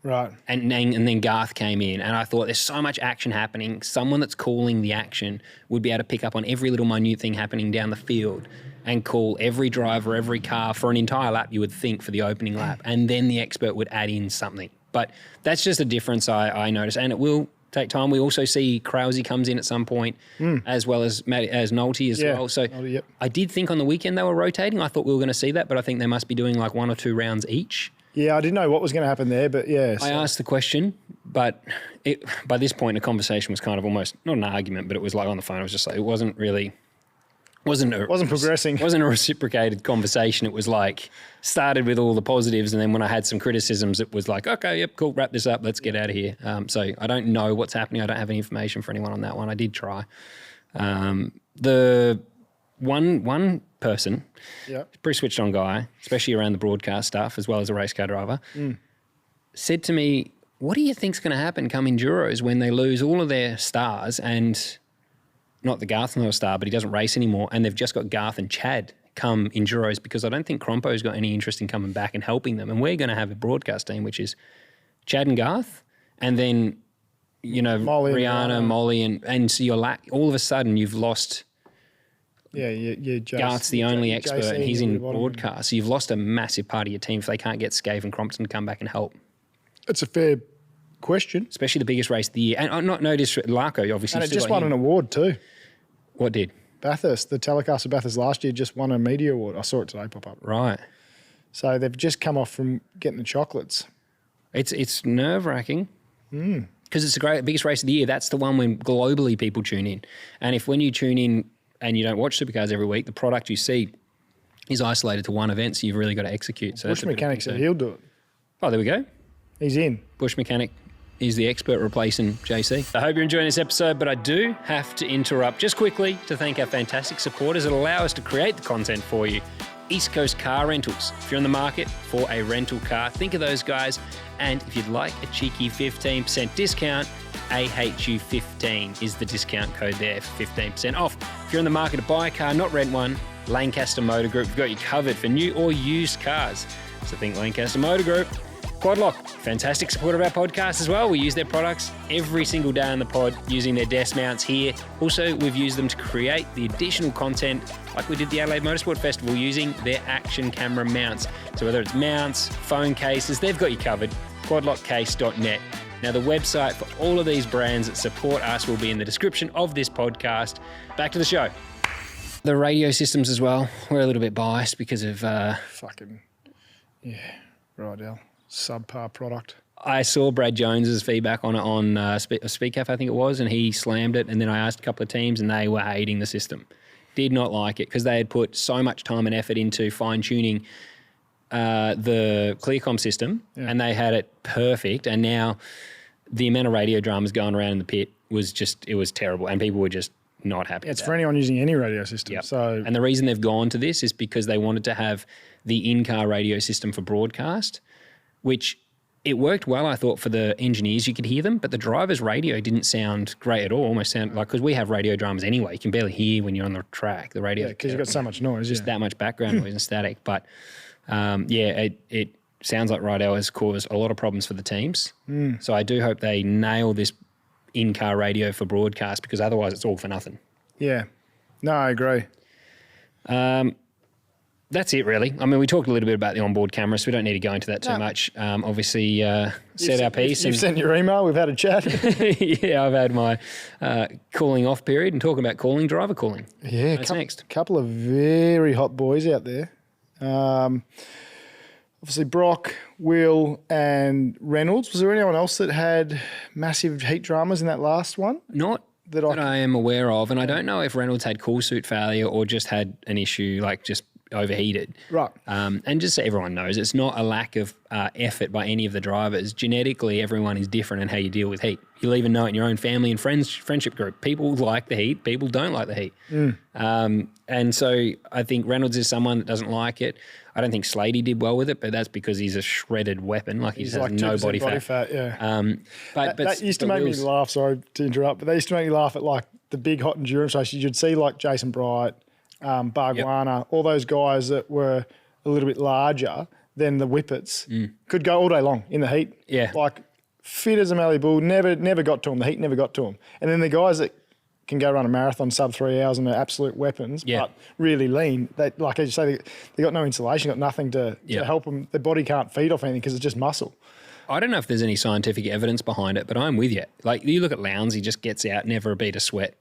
Right. And then Garth came in, and I thought there's so much action happening. Someone that's calling the action would be able to pick up on every little minute thing happening down the field and call every driver, every car for an entire lap, you would think, for the opening lap. And then the expert would add in something. But that's just a difference I noticed. And it will take time. We also see Krause comes in at some point, as well as Nolte as well. So Nolte, yep. I did think on the weekend they were rotating. I thought we were going to see that, but I think they must be doing like 1 or 2 rounds each. Yeah, I didn't know what was going to happen there, but yeah. I asked the question, but by this point, the conversation was kind of almost, not an argument, but it was like on the phone. I was just like, it wasn't progressing. It wasn't a reciprocated conversation. It was like, started with all the positives, and then when I had some criticisms, it was like, okay, yep, cool, wrap this up, let's get out of here. So I don't know what's happening. I don't have any information for anyone on that one. I did try. The one person, pretty switched on guy, especially around the broadcast stuff as well as a race car driver, said to me, what do you think's going to happen come Enduros when they lose all of their stars, and not the Garth's not a star, but he doesn't race anymore, and they've just got Garth and Chad come Enduros, because I don't think Crompo's got any interest in coming back and helping them. And we're going to have a broadcast team, which is Chad and Garth, and then, Rihanna, Molly, and so you're all of a sudden you've lost... Yeah, Garth's the only expert, and he's in broadcast. So you've lost a massive part of your team if they can't get Scave and Crompton to come back and help. It's a fair question. Especially the biggest race of the year. And not noticed Larko, obviously. And it just won an award too. What did? Bathurst, the telecast of Bathurst last year just won a media award. I saw it today pop up. Right. So they've just come off from getting the chocolates. It's nerve-wracking. Because it's the biggest race of the year. That's the one when globally people tune in. And if when you tune in and you don't watch Supercars every week, the product you see is isolated to one event, so you've really got to execute. So Bush Mechanic said he'll do it. Oh, there we go. He's in. Bush Mechanic is the expert replacing JC. I hope you're enjoying this episode, but I do have to interrupt just quickly to thank our fantastic supporters that allow us to create the content for you. East Coast Car Rentals. If you're in the market for a rental car, think of those guys. And if you'd like a cheeky 15% discount, AHU15 is the discount code there for 15% off. If you're in the market to buy a car, not rent one, Lancaster Motor Group have got you covered for new or used cars. So think Lancaster Motor Group. Quadlock, fantastic supporter of our podcast as well. We use their products every single day on the pod using their desk mounts here. Also, we've used them to create the additional content like we did the Adelaide Motorsport Festival using their action camera mounts. So whether it's mounts, phone cases, they've got you covered. Quadlockcase.net. Now, the website for all of these brands that support us will be in the description of this podcast. Back to the show. The radio systems as well. We're a little bit biased because of... Right, Al. Subpar product. I saw Brad Jones's feedback on it on Speakcaf, I think it was, and he slammed it. And then I asked a couple of teams and they were hating the system. Did not like it because they had put so much time and effort into fine-tuning the Clearcom system and they had it perfect. And now the amount of radio dramas going around in the pit was just, it was terrible. And people were just not happy with It's that. for anyone using any radio system. Yep. So, and the reason they've gone to this is because they wanted to have the in-car radio system for broadcast, which it worked well, I thought, for the engineers. You could hear them, but the driver's radio didn't sound great at all. Almost sound like, because we have radio dramas anyway. You can barely hear when you're on the track. The radio, because you've got so much noise. just that much background noise and static. But it sounds like Rydell has caused a lot of problems for the teams. So I do hope they nail this in-car radio for broadcast, because otherwise it's all for nothing. Yeah. No, I agree. That's it, really. I mean, we talked a little bit about the onboard camera, so we don't need to go into that too much. Obviously, said our piece. You've sent your email. We've had a chat. Yeah, I've had my cooling off period and talking about driver cooling. Yeah, What's next? Couple of very hot boys out there. Obviously, Brock, Will, and Reynolds. Was there anyone else that had massive heat dramas in that last one? Not that I am aware of, and I don't know if Reynolds had cool suit failure or just had an issue, like just overheated. Right. And just so everyone knows, it's not a lack of effort by any of the drivers. Genetically, everyone is different in how you deal with heat. You'll even know it in your own family and friendship group. People like the heat. People don't like the heat. And so I think Reynolds is someone that doesn't like it. I don't think Slady did well with it, but that's because he's a shredded weapon. Like he's like no body fat. Yeah. But that used to make me laugh. Sorry to interrupt, but they used to make me laugh at like the big hot endurance races. You'd see like Jason Bright, Bargwana, all those guys that were a little bit larger than the Whippets could go all day long in the heat. Yeah. Like fit as a Mallee Bull, never got to them. The heat never got to them. And then the guys that can go run a marathon sub 3 hours and they're absolute weapons, but really lean. They, like as you say, they got no insulation, got nothing to help them. Their body can't feed off anything because it's just muscle. I don't know if there's any scientific evidence behind it, but I'm with you. Like you look at Lowndes, he just gets out, never a beat of sweat.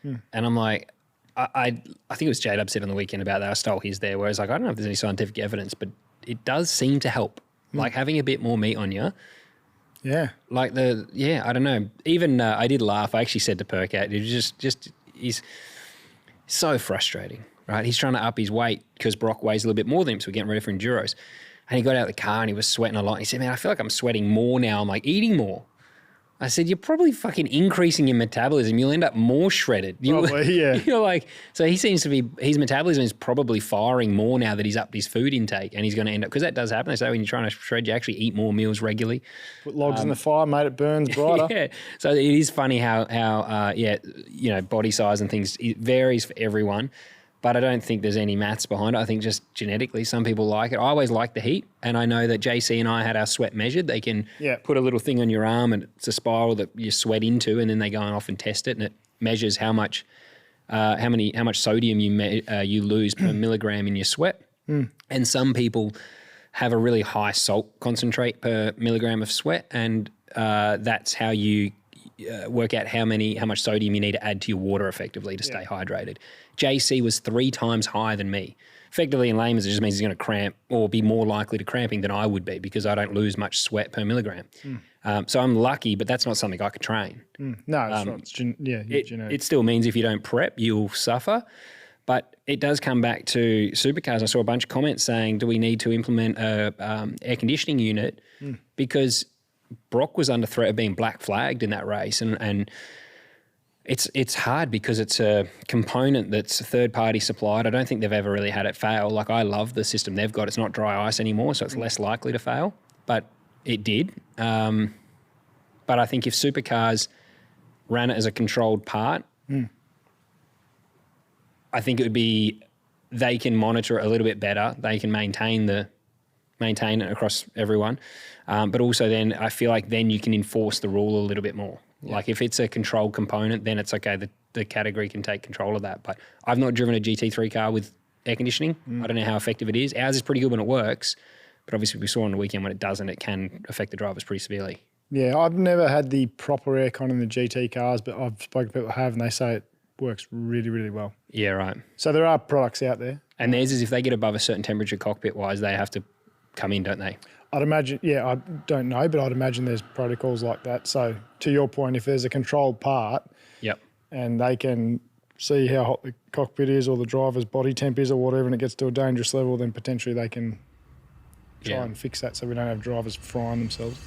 And I'm like, I think it was J-Dub said on the weekend about that. I stole his there, whereas like, I don't know if there's any scientific evidence, but it does seem to help. Like having a bit more meat on you. Yeah. Like I don't know. Even I did laugh. I actually said to Percat, he's so frustrating, right? He's trying to up his weight because Brock weighs a little bit more than him, so we're getting ready for Enduros. And he got out of the car and he was sweating a lot. And he said, man, I feel like I'm sweating more now. I'm like eating more. I said, you're probably fucking increasing your metabolism. You'll end up more shredded. Probably, yeah. You're like, so he seems to be, his metabolism is probably firing more now that he's upped his food intake, and he's going to end up, because that does happen. They say when you're trying to shred, you actually eat more meals regularly. Put logs in the fire, mate, it burns brighter. Yeah. So it is funny how body size and things, it varies for everyone. But I don't think there's any maths behind it. I think just genetically, some people like it. I always like the heat, and I know that JC and I had our sweat measured. They can put a little thing on your arm, and it's a spiral that you sweat into, and then they go off and test it, and it measures how much sodium you lose per milligram in your sweat. And some people have a really high salt concentrate per milligram of sweat, and that's how you work out how much sodium you need to add to your water effectively to stay hydrated. JC was 3 times higher than me. Effectively in layman's, it just means he's going to cramp or be more likely to cramping than I would be because I don't lose much sweat per milligram. So I'm lucky, but that's not something I could train. No, that's right. It's genetic. It still means if you don't prep, you'll suffer. But it does come back to Supercars. I saw a bunch of comments saying, do we need to implement a air conditioning unit? Because Brock was under threat of being black flagged in that race, and it's hard because it's a component that's third party supplied. I don't think they've ever really had it fail. Like I love the system they've got. It's not dry ice anymore, so it's less likely to fail. But it did. But I think if Supercars ran it as a controlled part, I think it would be, they can monitor it a little bit better. They can maintain the maintain it across everyone. But also then I feel like then you can enforce the rule a little bit more. Yeah. Like if it's a controlled component, then it's okay. The category can take control of that. But I've not driven a GT3 car with air conditioning. I don't know how effective it is. Ours is pretty good when it works, but obviously we saw on the weekend when it doesn't, it can affect the drivers pretty severely. Yeah, I've never had the proper aircon in the GT cars, but I've spoken to people who have, and they say it works really, really well. Yeah, right. So there are products out there. And theirs is if they get above a certain temperature cockpit-wise, they have to come in, don't they? I'd imagine, I don't know, but I'd imagine there's protocols like that. So to your point, if there's a controlled part and they can see how hot the cockpit is or the driver's body temp is or whatever, and it gets to a dangerous level, then potentially they can try and fix that so we don't have drivers frying themselves.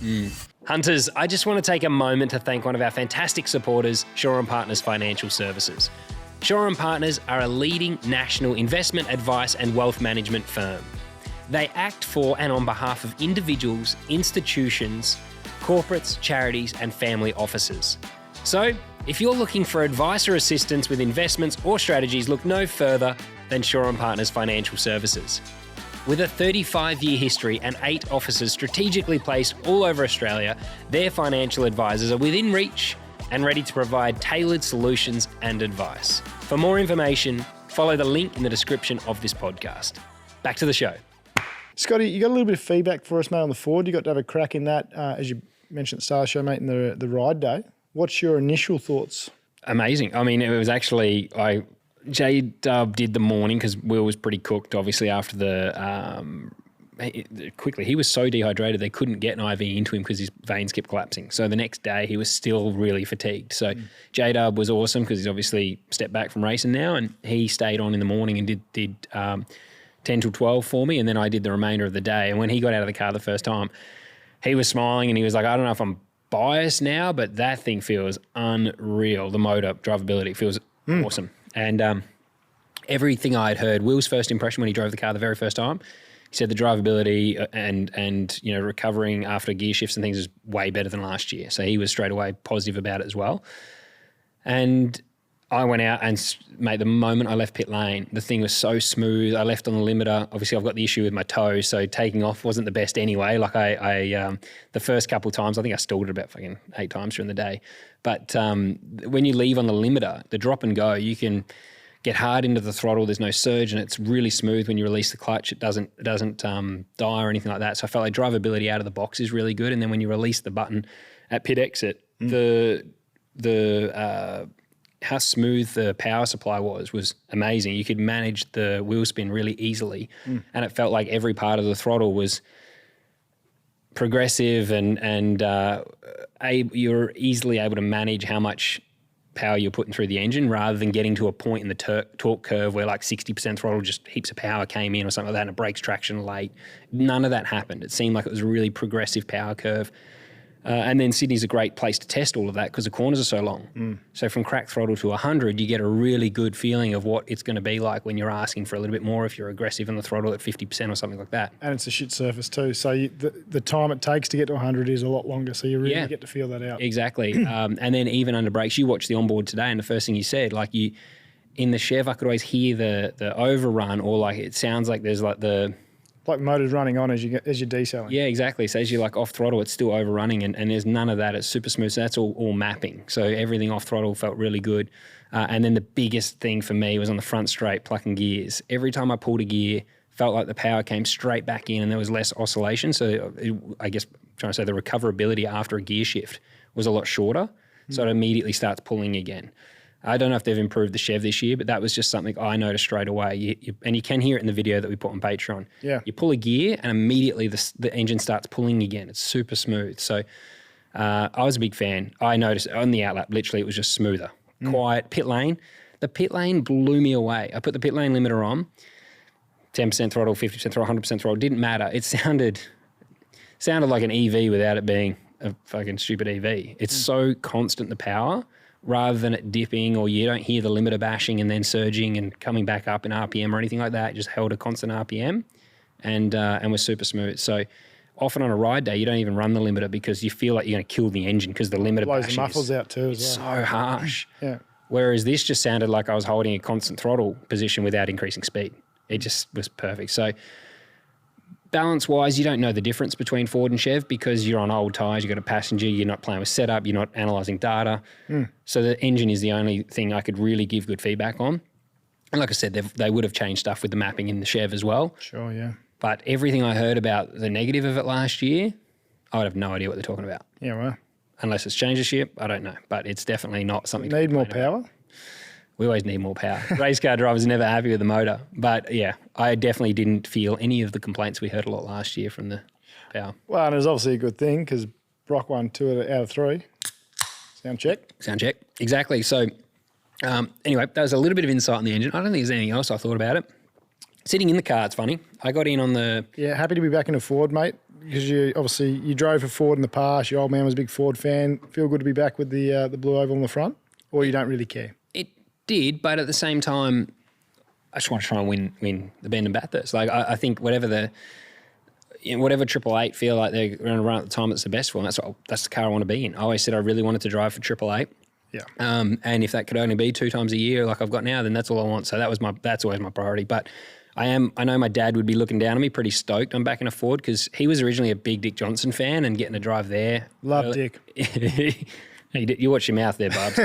Hunters, I just want to take a moment to thank one of our fantastic supporters, Shaw & Partners Financial Services. Shaw & Partners are a leading national investment advice and wealth management firm. They act for and on behalf of individuals, institutions, corporates, charities, and family offices. So, if you're looking for advice or assistance with investments or strategies, look no further than Shaw & Partners Financial Services. With a 35-year history and 8 offices strategically placed all over Australia, their financial advisors are within reach and ready to provide tailored solutions and advice. For more information, follow the link in the description of this podcast. Back to the show. Scotty, you got a little bit of feedback for us, mate, on the Ford. You got to have a crack in that, as you mentioned at the start of the show, mate, in the ride day. What's your initial thoughts? Amazing. I mean, it was actually, J-Dub did the morning because Will was pretty cooked, obviously, after he was so dehydrated they couldn't get an IV into him because his veins kept collapsing. So the next day he was still really fatigued. So J-Dub was awesome because he's obviously stepped back from racing now, and he stayed on in the morning and did 10 till 12 for me, and then I did the remainder of the day. And when he got out of the car the first time, he was smiling and he was like, I don't know if I'm biased now, but that thing feels unreal. The motor drivability feels awesome. And everything I had heard, Will's first impression when he drove the car the very first time, he said the drivability and recovering after gear shifts and things is way better than last year. So he was straight away positive about it as well. And I went out and, mate, the moment I left pit lane, the thing was so smooth. I left on the limiter. Obviously, I've got the issue with my toes, so taking off wasn't the best anyway. Like the first couple of times, I think I stalled it about fucking 8 times during the day. But when you leave on the limiter, the drop and go, you can get hard into the throttle. There's no surge, and it's really smooth when you release the clutch. It doesn't die or anything like that. So I felt like drivability out of the box is really good. And then when you release the button at pit exit, how smooth the power supply was amazing. You could manage the wheel spin really easily, and it felt like every part of the throttle was progressive, and you're easily able to manage how much power you're putting through the engine rather than getting to a point in the torque curve where like 60% throttle, just heaps of power came in or something like that, and it breaks traction late. None of that happened. It seemed like it was a really progressive power curve. And then Sydney's a great place to test all of that because the corners are so long. So from crack throttle to 100, you get a really good feeling of what it's going to be like when you're asking for a little bit more if you're aggressive in the throttle at 50% or something like that. And it's a shit surface too. So the time it takes to get to 100 is a lot longer. So you really get to feel that out. Exactly. And then even under brakes, you watched the onboard today, and the first thing you said, like in the Chev, I could always hear the overrun, or like it sounds like there's like like motors running on as you're decelling. Yeah, exactly. So as you're like off throttle, it's still overrunning, and there's none of that. It's super smooth. So that's all mapping. So everything off throttle felt really good. And then the biggest thing for me was on the front straight, plucking gears. Every time I pulled a gear, felt like the power came straight back in and there was less oscillation. So I guess I'm trying to say the recoverability after a gear shift was a lot shorter. So it immediately starts pulling again. I don't know if they've improved the Chev this year, but that was just something I noticed straight away. And you can hear it in the video that we put on Patreon. Yeah. You pull a gear and immediately the engine starts pulling again. It's super smooth. So I was a big fan. I noticed on the outlap, literally it was just smoother, quiet. Pit lane. The pit lane blew me away. I put the pit lane limiter on, 10% throttle, 50% throttle, 100% throttle. It didn't matter. It sounded like an EV without it being a fucking stupid EV. It's so constant, the power, rather than it dipping, or you don't hear the limiter bashing and then surging and coming back up in RPM or anything like that. It just held a constant RPM and was super smooth. So often on a ride day, you don't even run the limiter because you feel like you're going to kill the engine because the limiter blows bashing the muffles out too as well. So harsh. Yeah. Whereas this just sounded like I was holding a constant throttle position without increasing speed. It just was perfect. So balance-wise, you don't know the difference between Ford and Chev because you're on old tyres, you've got a passenger, you're not playing with setup, you're not analysing data. So the engine is the only thing I could really give good feedback on. And like I said, they would have changed stuff with the mapping in the Chev as well. Sure, yeah. But everything I heard about the negative of it last year, I would have no idea what they're talking about. Yeah, well. Unless it's changed this year, I don't know. But it's definitely not something to Need more complain about. power? We always need more power. Race car drivers are never happy with the motor. But yeah, I definitely didn't feel any of the complaints we heard a lot last year from the power. Well, and it was obviously a good thing because Brock won 2 out of 3. Sound check? Sound check. Exactly. So anyway, that was a little bit of insight on the engine. I don't think there's anything else I thought about it. Sitting in the car, it's funny. I got in on the... Yeah, happy to be back in a Ford, mate, because you drove for Ford in the past. Your old man was a big Ford fan. Feel good to be back with the blue oval on the front, or you don't really care? It did, but at the same time, I just want to try and win the Bend and Bathurst. Like I think whatever Triple Eight feel like they're going to run at the time that's the best for them, that's the car I want to be in. I always said I really wanted to drive for Triple Eight. Yeah. And if that could only be 2 times a year like I've got now, then that's all I want. So that's always my priority. But I know my dad would be looking down on me pretty stoked I'm back in a Ford because he was originally a big Dick Johnson fan and getting to drive there. Love Dick. You watch your mouth there, Bubs.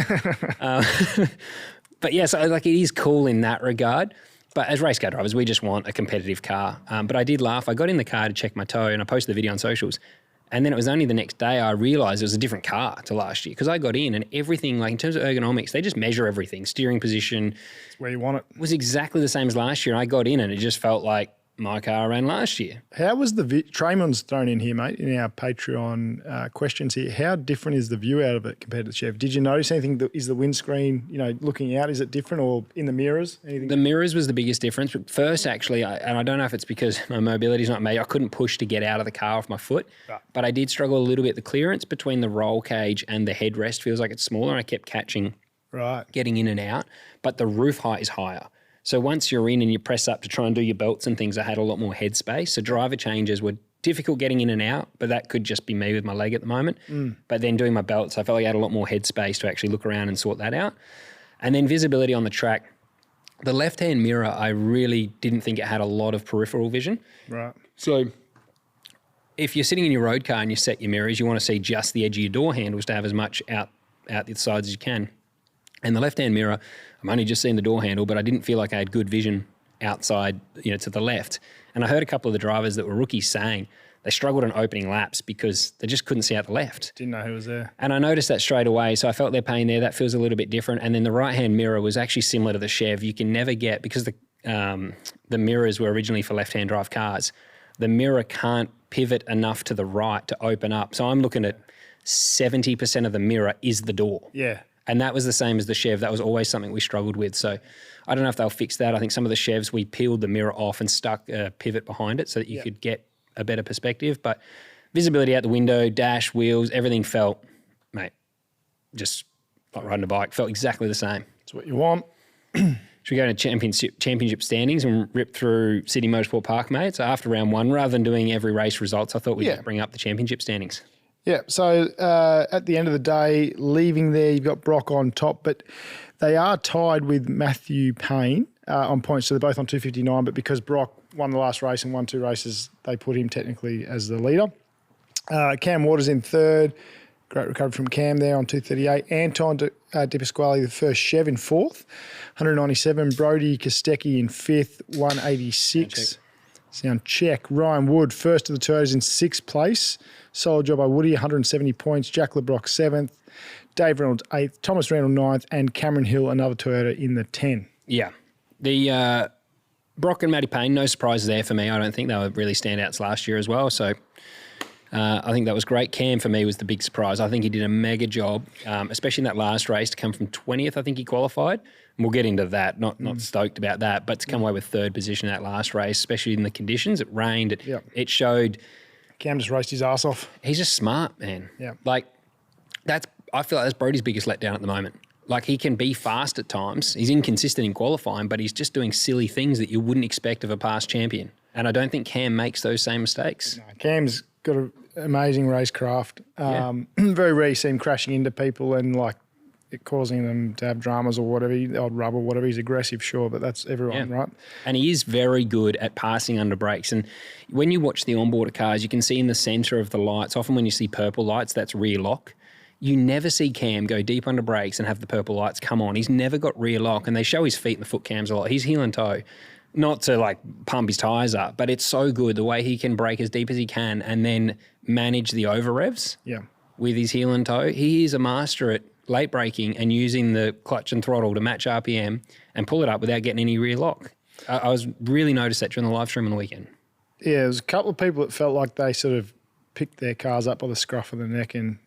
But yeah, so like it is cool in that regard. But as race car drivers, we just want a competitive car. But I did laugh. I got in the car to check my toe and I posted the video on socials. And then it was only the next day I realised it was a different car to last year because I got in and everything, like in terms of ergonomics, they just measure everything. Steering position. It's where you want it. Was exactly the same as last year. And I got in and it just felt like my car I ran last year. How was Traymon's thrown in here, mate, in our Patreon questions here. How different is the view out of it compared to the Chev? Did you notice anything? Is the windscreen, looking out, is it different or in the mirrors? Anything? The mirrors was the biggest difference. But first, actually, and I don't know if it's because my mobility's not made, I couldn't push to get out of the car off my foot. Right. But I did struggle a little bit. The clearance between the roll cage and the headrest feels like it's smaller. And I kept catching, getting in and out. But the roof height is higher. So once you're in and you press up to try and do your belts and things, I had a lot more headspace. So driver changes were difficult getting in and out, but that could just be me with my leg at the moment. But then doing my belts, I felt like I had a lot more headspace to actually look around and sort that out. And then visibility on the track. The left-hand mirror, I really didn't think it had a lot of peripheral vision. Right. So if you're sitting in your road car and you set your mirrors, you want to see just the edge of your door handles to have as much out the sides as you can. And the left-hand mirror, I'm only just seeing the door handle, but I didn't feel like I had good vision outside, to the left. And I heard a couple of the drivers that were rookies saying they struggled on opening laps because they just couldn't see out the left. Didn't know who was there. And I noticed that straight away, so I felt their pain there. That feels a little bit different. And then the right-hand mirror was actually similar to the Chev. You can never get, because the mirrors were originally for left-hand drive cars, the mirror can't pivot enough to the right to open up. So I'm looking at 70% of the mirror is the door. Yeah. And that was the same as the Chev. That was always something we struggled with. So I don't know if they'll fix that. I think some of the Chevs, we peeled the mirror off and stuck a pivot behind it so that you could get a better perspective. But visibility out the window, dash, wheels, everything felt, mate, just like riding a bike. Felt exactly the same. That's what you want. Should we go to championship standings and rip through Sydney Motorsport Park, mate? So after round one, rather than doing every race results, I thought we'd just bring up the championship standings. Yeah, so at the end of the day, leaving there, you've got Brock on top, but they are tied with Matthew Payne on points. So they're both on 259, but because Brock won the last race and won 2 races, they put him technically as the leader. Cam Waters in third. Great recovery from Cam there on 238. Anton De Pasquale, the first Chev, in fourth, 197. Brody Kostecki in fifth, 186. Sound check. Ryan Wood, first of the Toyotas, in sixth place. Solid job by Woody, 170 points. Jack LeBrock, seventh. Dave Reynolds, eighth. Thomas Randall, ninth. And Cameron Hill, another Toyota, in the 10. Yeah. The Brock and Matty Payne, no surprises there for me. I don't think they were really standouts last year as well. So I think that was great. Cam, for me, was the big surprise. I think he did a mega job, especially in that last race, to come from 20th, I think he qualified. And we'll get into that, not stoked about that, but to come away with third position in that last race, especially in the conditions. It rained. It showed. Cam just raced his ass off. He's just smart, man. Yeah. Like, I feel like that's Brody's biggest letdown at the moment. Like, he can be fast at times. He's inconsistent in qualifying, but he's just doing silly things that you wouldn't expect of a past champion. And I don't think Cam makes those same mistakes. No, Cam's got an amazing racecraft. Very rare you see him crashing into people and, like, it causing them to have dramas or whatever, old rubber, whatever. He's aggressive, sure, but that's everyone, right? And he is very good at passing under brakes. And when you watch the onboard cars, you can see in the centre of the lights, often when you see purple lights, that's rear lock. You never see Cam go deep under brakes and have the purple lights come on. He's never got rear lock, and they show his feet and the foot cams a lot. He's heel and toe. Not to like pump his tyres up, but it's so good the way he can brake as deep as he can and then manage the over revs with his heel and toe. He is a master at late braking and using the clutch and throttle to match RPM and pull it up without getting any rear lock. I was really noticed that during the live stream on the weekend. Yeah, there was a couple of people that felt like they sort of picked their cars up by the scruff of the neck and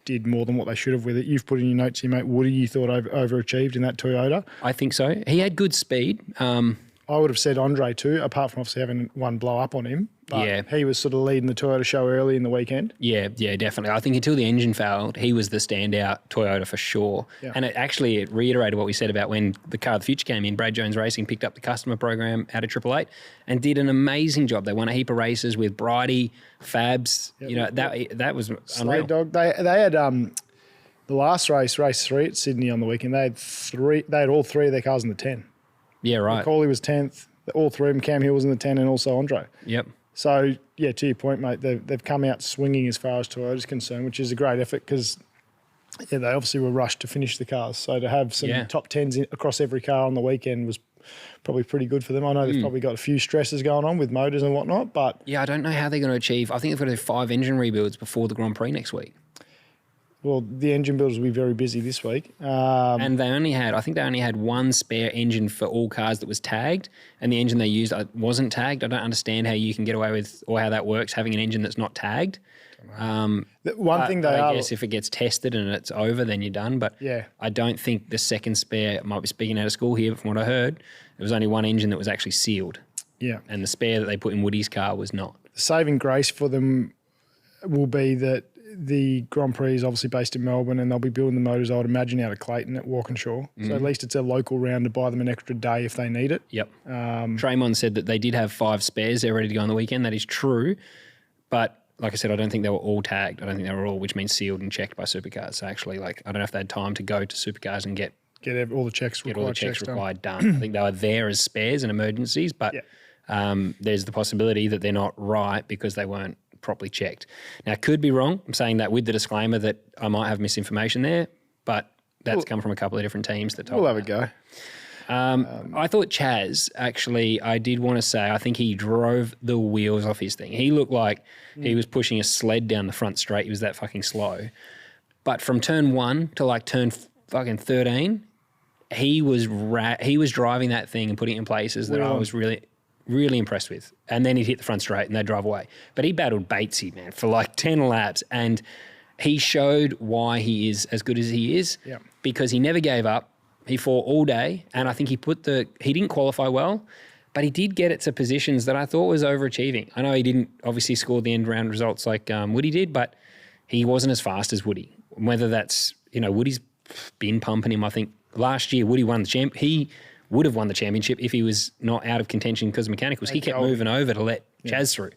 did more than what they should have with it. You've put in your notes here, mate. Woody, you thought overachieved in that Toyota? I think so. He had good speed. I would have said Andre too, apart from obviously having one blow up on him. But he was sort of leading the Toyota show early in the weekend. Yeah, definitely. I think until the engine failed, he was the standout Toyota for sure. Yeah. And it reiterated what we said about when the car of the future came in. Brad Jones Racing picked up the customer program out of 888 and did an amazing job. They won a heap of races with Bridie, Fabs. Yep. You know, that was unreal. Dog. They had the last race 3 at Sydney on the weekend. They had all three of their cars in the 10. Yeah, right. Macaulay was 10th. All three of them. Cam Hill was in the 10 and also Andre. Yep. So, yeah, to your point, mate, they've come out swinging as far as Toyota's concerned, which is a great effort because, they obviously were rushed to finish the cars. So to have some top 10s across every car on the weekend was probably pretty good for them. I know they've probably got a few stresses going on with motors and whatnot, but... Yeah, I don't know how they're going to achieve... I think they've got to do 5 engine rebuilds before the Grand Prix next week. Well, the engine builders will be very busy this week. And they only had one spare engine for all cars that was tagged, and the engine they used wasn't tagged. I don't understand how you can get away with, or how that works, having an engine that's not tagged. I guess if it gets tested and it's over, then you're done. But I don't think the second spare, I might be speaking out of school here, but from what I heard, there was only one engine that was actually sealed. Yeah. And the spare that they put in Woody's car was not. The saving grace for them will be that the Grand Prix is obviously based in Melbourne and they'll be building the motors, I would imagine, out of Clayton at Walkinshaw. So at least it's a local round to buy them an extra day if they need it. Yep. Traymon said that they did have 5 spares there ready to go on the weekend. That is true. But like I said, I don't think they were all tagged. I don't think they were all, which means sealed and checked by Supercars. So actually, I don't know if they had time to go to Supercars and get all the checks required done. I think they were there as spares and emergencies, but there's the possibility that they're not right because they weren't properly checked. Now, could be wrong. I'm saying that with the disclaimer that I might have misinformation there, but that's come from a couple of different teams that told me. We'll have a go. I thought Chaz, actually, I did want to say, I think he drove the wheels off his thing. He looked like he was pushing a sled down the front straight. He was that fucking slow. But from turn 1 to turn fucking 13, he was driving that thing and putting it in places that I was really impressed with. And then he'd hit the front straight and they'd drive away. But he battled Batesy, man, for 10 laps. And he showed why he is as good as he is because he never gave up. He fought all day. And I think he didn't qualify well, but he did get it to positions that I thought was overachieving. I know he didn't obviously score the end round results like Woody did, but he wasn't as fast as Woody. Whether that's, Woody's been pumping him. I think last year Woody won the he would have won the championship if he was not out of contention because of mechanicals. He kept moving over to let Chaz through.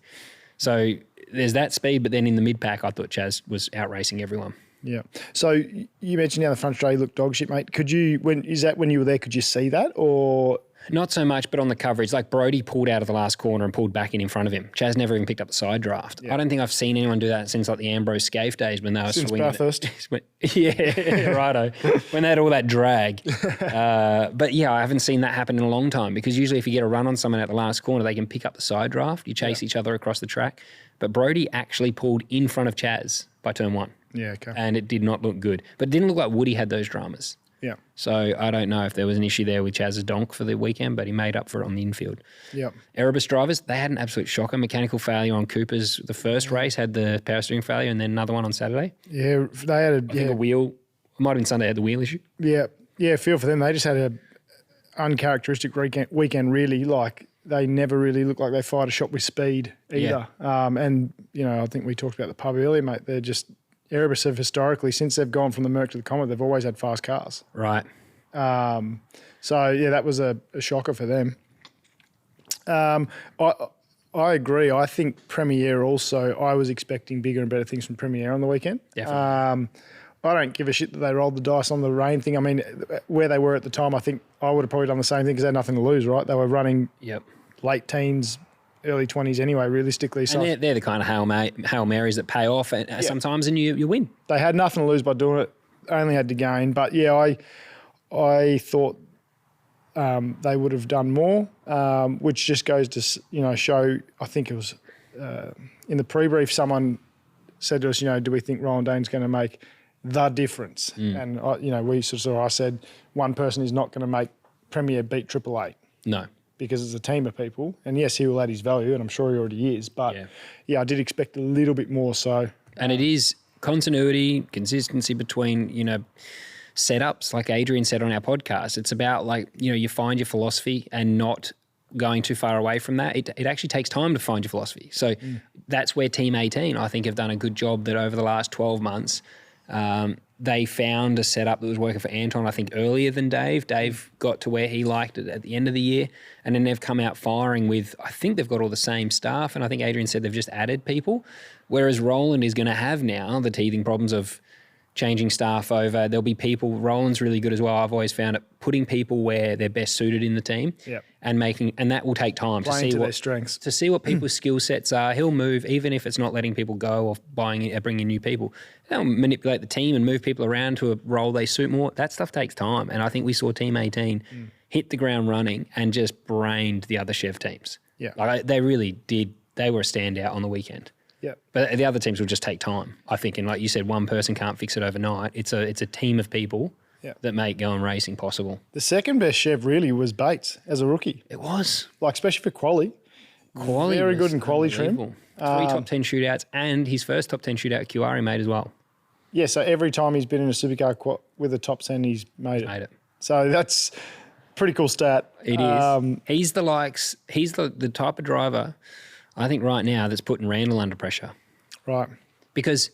So there's that speed, but then in the mid-pack, I thought Chaz was outracing everyone. Yeah. So you mentioned down the front straight, he looked dog shit, mate. Is that when you were there, could you see that or... Not so much, but on the coverage, Brody pulled out of the last corner and pulled back in front of him. Chaz never even picked up the side draft. Yeah. I don't think I've seen anyone do that since the Ambrose Scaife days when they were swinging. Bathurst. Yeah, righto. When they had all that drag. But yeah, I haven't seen that happen in a long time because usually if you get a run on someone at the last corner, they can pick up the side draft. You chase each other across the track. But Brody actually pulled in front of Chaz by turn 1. Yeah, okay. And it did not look good. But it didn't look like Woody had those dramas. Yeah. So I don't know if there was an issue there with Chaz's donk for the weekend, but he made up for it on the infield. Yeah. Erebus drivers, they had an absolute shocker. Mechanical failure on Cooper's. The first race had the power steering failure and then another one on Saturday. Yeah, they had I think a wheel. It might have been Sunday had the wheel issue. Yeah. Yeah, feel for them. They just had a uncharacteristic weekend really. They never really looked like they fired a shot with speed either. Yeah. And, I think we talked about the pub earlier, mate. They're just... Erebus have historically, since they've gone from the Merc to the Comet, they've always had fast cars. Right. That was a shocker for them. I agree. I think Premiere also, I was expecting bigger and better things from Premiere on the weekend. Definitely. I don't give a shit that they rolled the dice on the rain thing. I mean, where they were at the time, I think I would have probably done the same thing because they had nothing to lose, right? They were running late teens, early 20s anyway, realistically. So and they're the kind of Hail Marys that pay off sometimes and you win. They had nothing to lose by doing it, only had to gain. But, yeah, I thought they would have done more, which just goes to, show, I think it was in the pre-brief, someone said to us, do we think Roland Dane's going to make the difference? And, I said one person is not going to make Premier beat Triple Eight. No. Because it's a team of people. And, yes, he will add his value, and I'm sure he already is. But, I did expect a little bit more so. And it is continuity, consistency between, setups, like Adrian said on our podcast. It's about you find your philosophy and not going too far away from that. It actually takes time to find your philosophy. So that's where Team 18, I think, have done a good job that over the last 12 months, they found a setup that was working for Anton, I think, earlier than Dave. Dave got to where he liked it at the end of the year, and then they've come out firing with, I think they've got all the same staff, and I think Adrian said they've just added people, whereas Roland is going to have now the teething problems of changing staff over. There'll be people, Roland's really good as well, I've always found it, putting people where they're best suited in the team and that will take time to see their strengths. To see what people's skill sets are. He'll move, even if it's not letting people go or bringing in new people. They'll manipulate the team and move people around to a role they suit more. That stuff takes time. And I think we saw Team 18 hit the ground running and just brained the other Chev teams. Yeah. They really did. They were a standout on the weekend. Yeah, but the other teams will just take time, I think. And like you said, one person can't fix it overnight. It's a team of people that make going racing possible. The second best Chev really was Bates as a rookie. It was. Especially for quali. Very good in quali trim. 3 top 10 shootouts and his first top 10 shootout at QR he made as well. Yeah, so every time he's been in a supercar with a top 10, he's made it. So that's pretty cool stat. It is. He's the type of driver, I think, right now that's putting Randall under pressure. Right. Because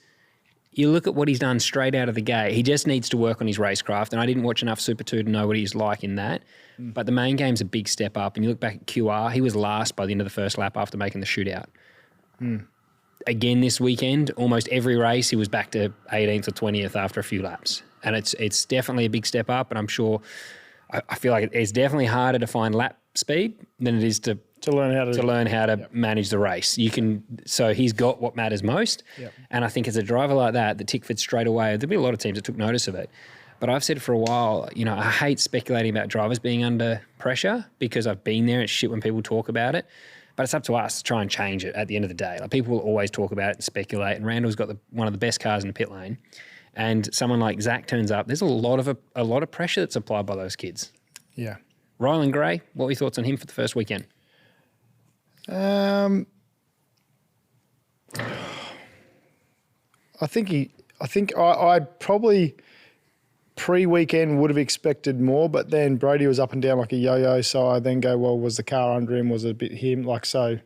you look at what he's done straight out of the gate. He just needs to work on his racecraft, and I didn't watch enough Super 2 to know what he's like in that. But the main game's a big step up, and you look back at QR, he was last by the end of the first lap after making the shootout. Again this weekend, almost every race he was back to 18th or 20th after a few laps. And it's definitely a big step up, and I'm sure, I feel like it's definitely harder to find lap speed than it is to learn how to manage the race. So he's got what matters most. Yep. And I think as a driver like that Tickford straight away, there'll be a lot of teams that took notice of it. But I've said for a while, I hate speculating about drivers being under pressure because I've been there. It's shit when people talk about it. But it's up to us to try and change it at the end of the day. Like, people will always talk about it and speculate. And Randall's got one of the best cars in the pit lane. And someone like Zach turns up. There's a lot of pressure that's applied by those kids. Yeah. Rylan Gray, what were your thoughts on him for the first weekend? I think I probably pre-weekend would have expected more, but then Brody was up and down like a yo-yo, so I then go, well, was the car under him? Was it a bit him? So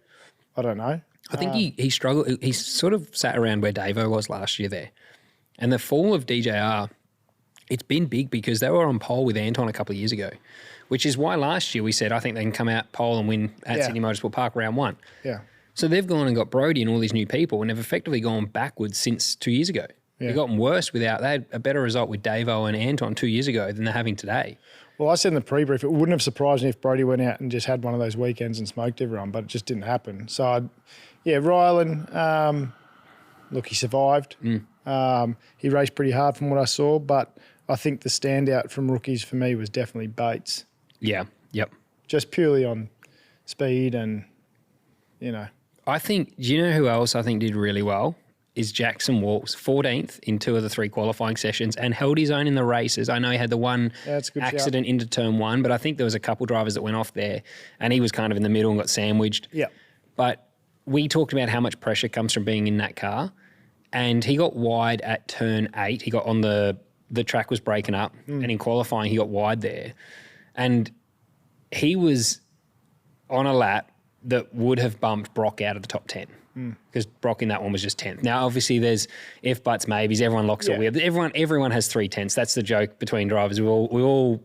I don't know. I think he struggled. He sort of sat around where Davo was last year there. And the fall of DJR, it's been big because they were on pole with Anton a couple of years ago, which is why last year we said, I think they can come out pole and win at Sydney Motorsport Park round 1. Yeah. So they've gone and got Brody and all these new people, and they've effectively gone backwards since 2 years ago. Yeah. They've gotten worse they had a better result with Davo and Anton 2 years ago than they're having today. Well, I said in the pre-brief, it wouldn't have surprised me if Brody went out and just had one of those weekends and smoked everyone, but it just didn't happen. So, Rylan, look, he survived. He raced pretty hard from what I saw, but I think the standout from rookies for me was definitely Bates. Yeah, yep. Just purely on speed and, I think, do you know who else I think did really well? Is Jackson Walls, 14th in 2 of the 3 qualifying sessions and held his own in the races. I know he had the one accident into turn 1, but I think there was a couple drivers that went off there and he was kind of in the middle and got sandwiched. Yeah. But we talked about how much pressure comes from being in that car, and he got wide at turn 8. He got on the track was breaking up, and in qualifying he got wide there. And he was on a lap that would have bumped Brock out of the top 10 because Brock in that one was just 10th. Now, obviously, there's if, buts, maybes. Everyone locks a wheel. Everyone has 3 tenths. That's the joke between drivers. We all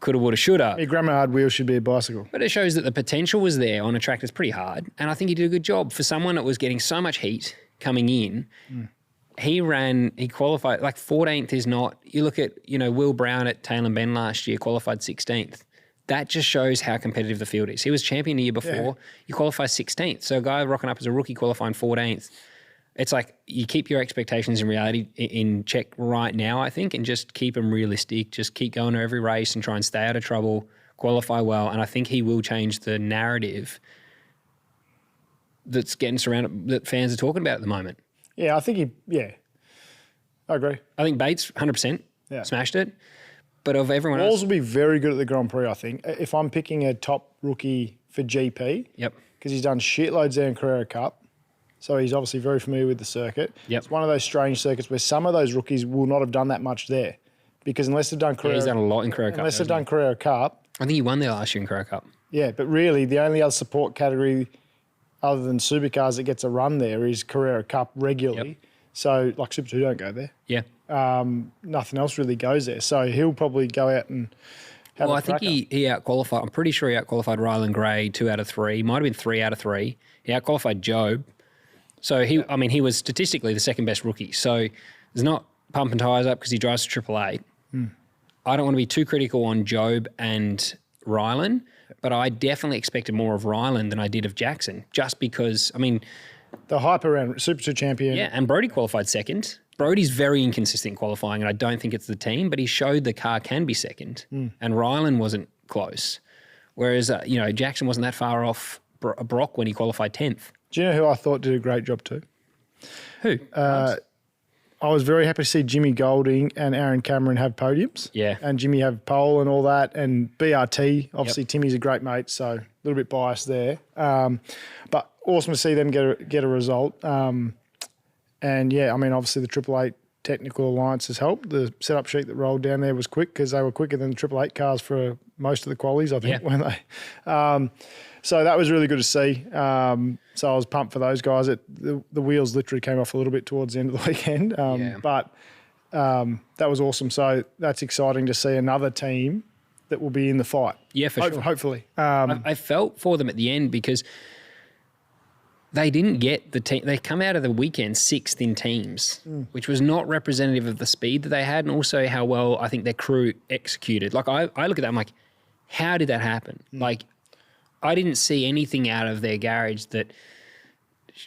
coulda, woulda, shoulda. A grammar hard wheel should be a bicycle. But it shows that the potential was there on a track that's pretty hard, and I think he did a good job. For someone that was getting so much heat coming in, he qualified, like 14th is not, you look at, Will Brown at Taylor Bend last year, qualified 16th. That just shows how competitive the field is. He was champion the year before. Yeah. You qualify 16th. So a guy rocking up as a rookie qualifying 14th, it's like you keep your expectations in reality in check right now, I think, and just keep them realistic. Just keep going to every race and try and stay out of trouble, qualify well. And I think he will change the narrative that's getting surrounded, that fans are talking about at the moment. Yeah, I think I agree. I think Bates, 100%, smashed it. But of everyone else... Walls will be very good at the Grand Prix, I think. If I'm picking a top rookie for GP, because he's done shitloads there in Carrera Cup, so he's obviously very familiar with the circuit. Yep. It's one of those strange circuits where some of those rookies will not have done that much there, because unless they've done Carrera... he's done a lot in Carrera Cup. Unless they've done Carrera Cup... I think he won there last year in Carrera Cup. Yeah, but really the only other support category other than Supercars that gets a run there is Carrera Cup regularly. Yep. So, like Super 2 don't go there. Yeah. Nothing else really goes there. So he'll probably go out and have I think he out-qualified. I'm pretty sure he out-qualified Ryland Gray 2 out of 3. Might have been 3 out of 3. He out-qualified Job. So, he was statistically the second best rookie. So, there's not pumping tyres up because he drives to Triple Eight. I don't want to be too critical on Job and Ryland, but I definitely expected more of Ryland than I did of Jackson, just because, the hype around Super 2 champion. Yeah, and Brody qualified second. Brody's very inconsistent qualifying, and I don't think it's the team, but he showed the car can be second, and Ryland wasn't close. Whereas, Jackson wasn't that far off Brock when he qualified 10th. Do you know who I thought did a great job too? Who? I was very happy to see Jimmy Golding and Aaron Cameron have podiums. Yeah. And Jimmy have pole and all that. And BRT, obviously Timmy's a great mate, so a little bit biased there. But awesome to see them get a result. Obviously the Triple Eight Technical Alliance has helped. The setup sheet that rolled down there was quick because they were quicker than the Triple Eight cars for most of the qualies, I think, weren't they? So that was really good to see. So I was pumped for those guys. The wheels literally came off a little bit towards the end of the weekend. But that was awesome. So that's exciting to see another team that will be in the fight. Yeah, for sure. Hopefully. I felt for them at the end because they didn't get the team. They come out of the weekend 6th in teams, which was not representative of the speed that they had and also how well I think their crew executed. Like I look at that, I'm like, how did that happen? Like, I didn't see anything out of their garage that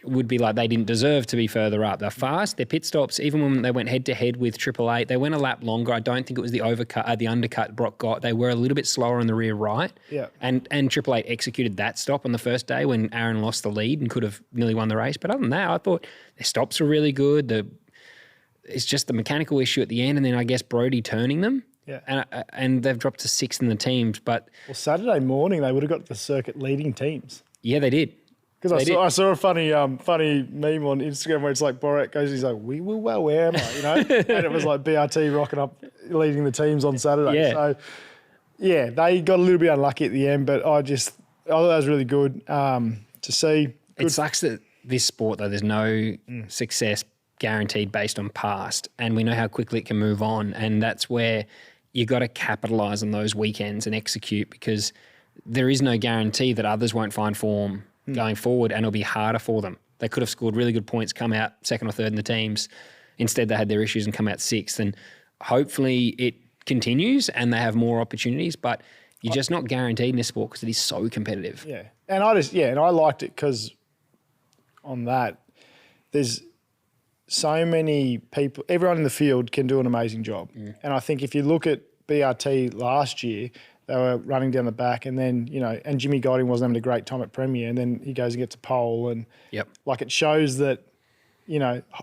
would be like they didn't deserve to be further up. They're fast. Their pit stops, even when they went head-to-head with Triple Eight, they went a lap longer. I don't think it was the undercut Brock got. They were a little bit slower on the rear right. Yeah. And Triple Eight executed that stop on the first day when Aaron lost the lead and could have nearly won the race. But other than that, I thought their stops were really good. It's just the mechanical issue at the end, and then I guess Brody turning them. Yeah. And they've dropped to 6th in the teams. But Saturday morning they would have got the circuit leading teams. Yeah, they did. Because I saw a funny meme on Instagram where it's like Borat goes, he's like, we will well, where am I? And it was like BRT rocking up, leading the teams on Saturday. Yeah. So, yeah, they got a little bit unlucky at the end, but I thought that was really good to see. Good. It sucks that this sport, though, there's no success guaranteed based on past, and we know how quickly it can move on, and that's where you got to capitalise on those weekends and execute, because there is no guarantee that others won't find form going forward, and it'll be harder for them. They could have scored really good points, come out second or third in the teams. Instead, they had their issues and come out 6th. And hopefully it continues and they have more opportunities, but you're just not guaranteed in this sport because it is so competitive. Yeah. And I liked it because on that, there's so many people, everyone in the field can do an amazing job. And I think if you look at BRT last year, they were running down the back, and then, and Jimmy Golding wasn't having a great time at Premier, and then he goes and gets a pole, and it shows that,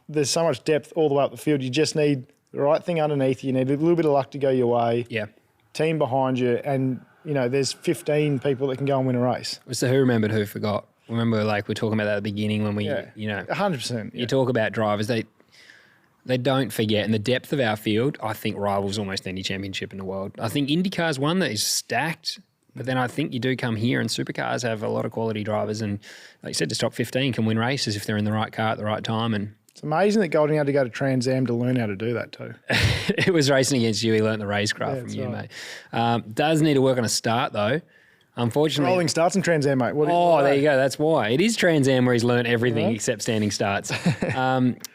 there's so much depth all the way up the field. You just need the right thing underneath you. You need a little bit of luck to go your way. Yeah. Team behind you, and, there's 15 people that can go and win a race. So who remembered who forgot? Remember, we're talking about that at the beginning when we, 100%. You talk about drivers, they don't forget. And the depth of our field, I think, rivals almost any championship in the world. I think IndyCar's one that is stacked, but then I think you do come here, and Supercars have a lot of quality drivers. And like you said, just top 15 can win races if they're in the right car at the right time. And it's amazing that Golding had to go to Trans Am to learn how to do that too. It was racing against you. He learnt the racecraft from you, mate. Does need to work on a start, though. Unfortunately. Rolling starts in Trans Am, mate. There you go. That's why. It is Trans Am where he's learnt everything except standing starts.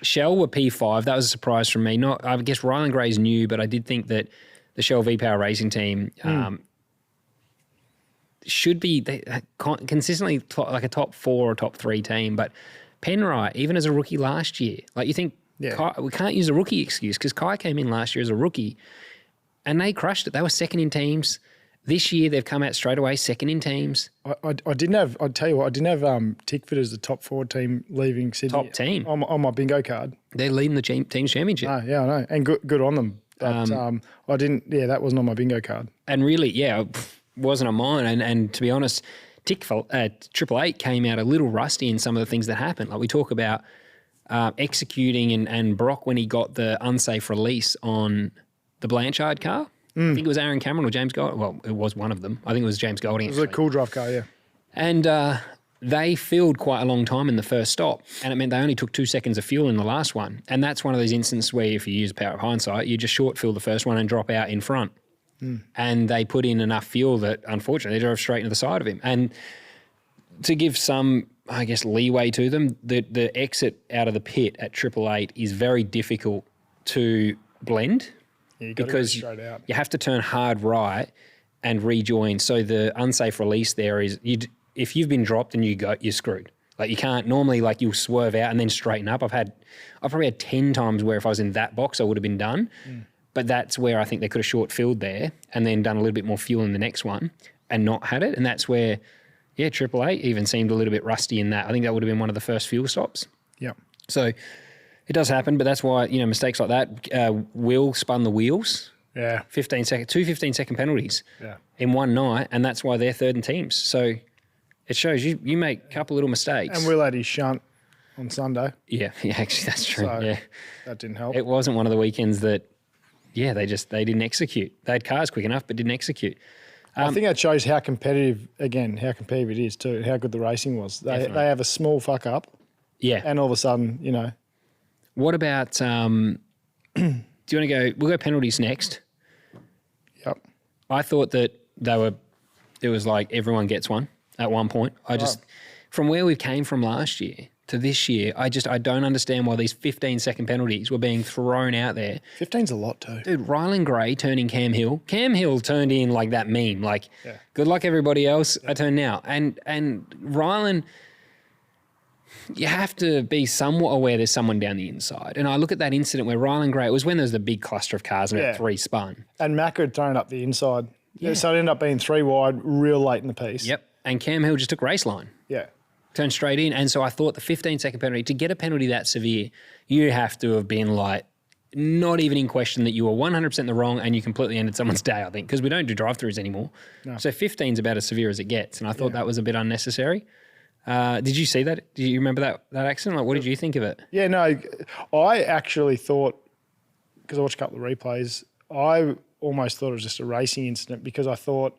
Shell were P5. That was a surprise from me. I guess Ryland Gray's new, but I did think that the Shell V-Power Racing team should be consistently like a top 4 or top 3 team. But Penrite, even as a rookie last year, like you think Kai, we can't use a rookie excuse because Kai came in last year as a rookie and they crushed it. They were second in teams. This year, they've come out straight away, second in teams. I didn't have, I'd tell you what, I didn't have Tickford as the top 4 team leaving Sydney. Top team. On my bingo card. They're leading the team championship. Oh, yeah, I know. And good on them. But I didn't, that wasn't on my bingo card. And really, wasn't on mine. And to be honest, Triple 8 came out a little rusty in some of the things that happened. Like we talk about executing and Brock when he got the unsafe release on the Blanchard car. I think it was Aaron Cameron or James Golding. Well, it was one of them. I think it was James Golding. It was a cool drive car, yeah. And they filled quite a long time in the first stop, and it meant they only took 2 seconds of fuel in the last one. And that's one of those instances where if you use the power of hindsight, you just short fuel the first one and drop out in front. And they put in enough fuel that, unfortunately, they drove straight into the side of him. And to give some, I guess, leeway to them, the exit out of the pit at Triple 8 is very difficult to blend. Yeah, because you have to turn hard right and rejoin. So the unsafe release there is if you've been dropped and you're screwed. Like you can't normally you'll swerve out and then straighten up. I've probably had 10 times where if I was in that box I would have been done. But that's where I think they could have short filled there and then done a little bit more fuel in the next one and not had it. And that's where Triple 8 even seemed a little bit rusty in that. I think that would have been one of the first fuel stops. Yeah. So it does happen, but that's why, mistakes like that. Will spun the wheels. Yeah. 2 15-second penalties in one night, and that's why they're third in teams. So it shows you make a couple little mistakes. And Will had his shunt on Sunday. Yeah, actually that's true. So that didn't help. It wasn't one of the weekends that, they didn't execute. They had cars quick enough, but didn't execute. I think that shows how competitive it is too, how good the racing was. They have a small fuck up. Yeah. And all of a sudden, What about, do you want to go, we'll go penalties next. Yep. I thought that it was like everyone gets one at one point. From where we came from last year to this year, I don't understand why these 15-second penalties were being thrown out there. 15's a lot too. Dude, Ryland Gray turning Cam Hill. Cam Hill turned in like that meme, good luck everybody else, I turn now. And Ryland, you have to be somewhat aware there's someone down the inside. And I look at that incident where Ryland Gray, it was when there was the big cluster of cars and about 3 spun. And Macca had thrown up the inside. Yeah. So it ended up being 3 wide real late in the piece. Yep. And Cam Hill just took race line. Yeah. Turned straight in. And so I thought the 15-second penalty, to get a penalty that severe, you have to have been not even in question that you were 100% in the wrong and you completely ended someone's day, I think, because we don't do drive-throughs anymore. No. So 15's about as severe as it gets. And I thought that was a bit unnecessary. Did you see that? Do you remember that accident? What did you think of it? Yeah, no, I actually thought, because I watched a couple of replays, I almost thought it was just a racing incident because I thought,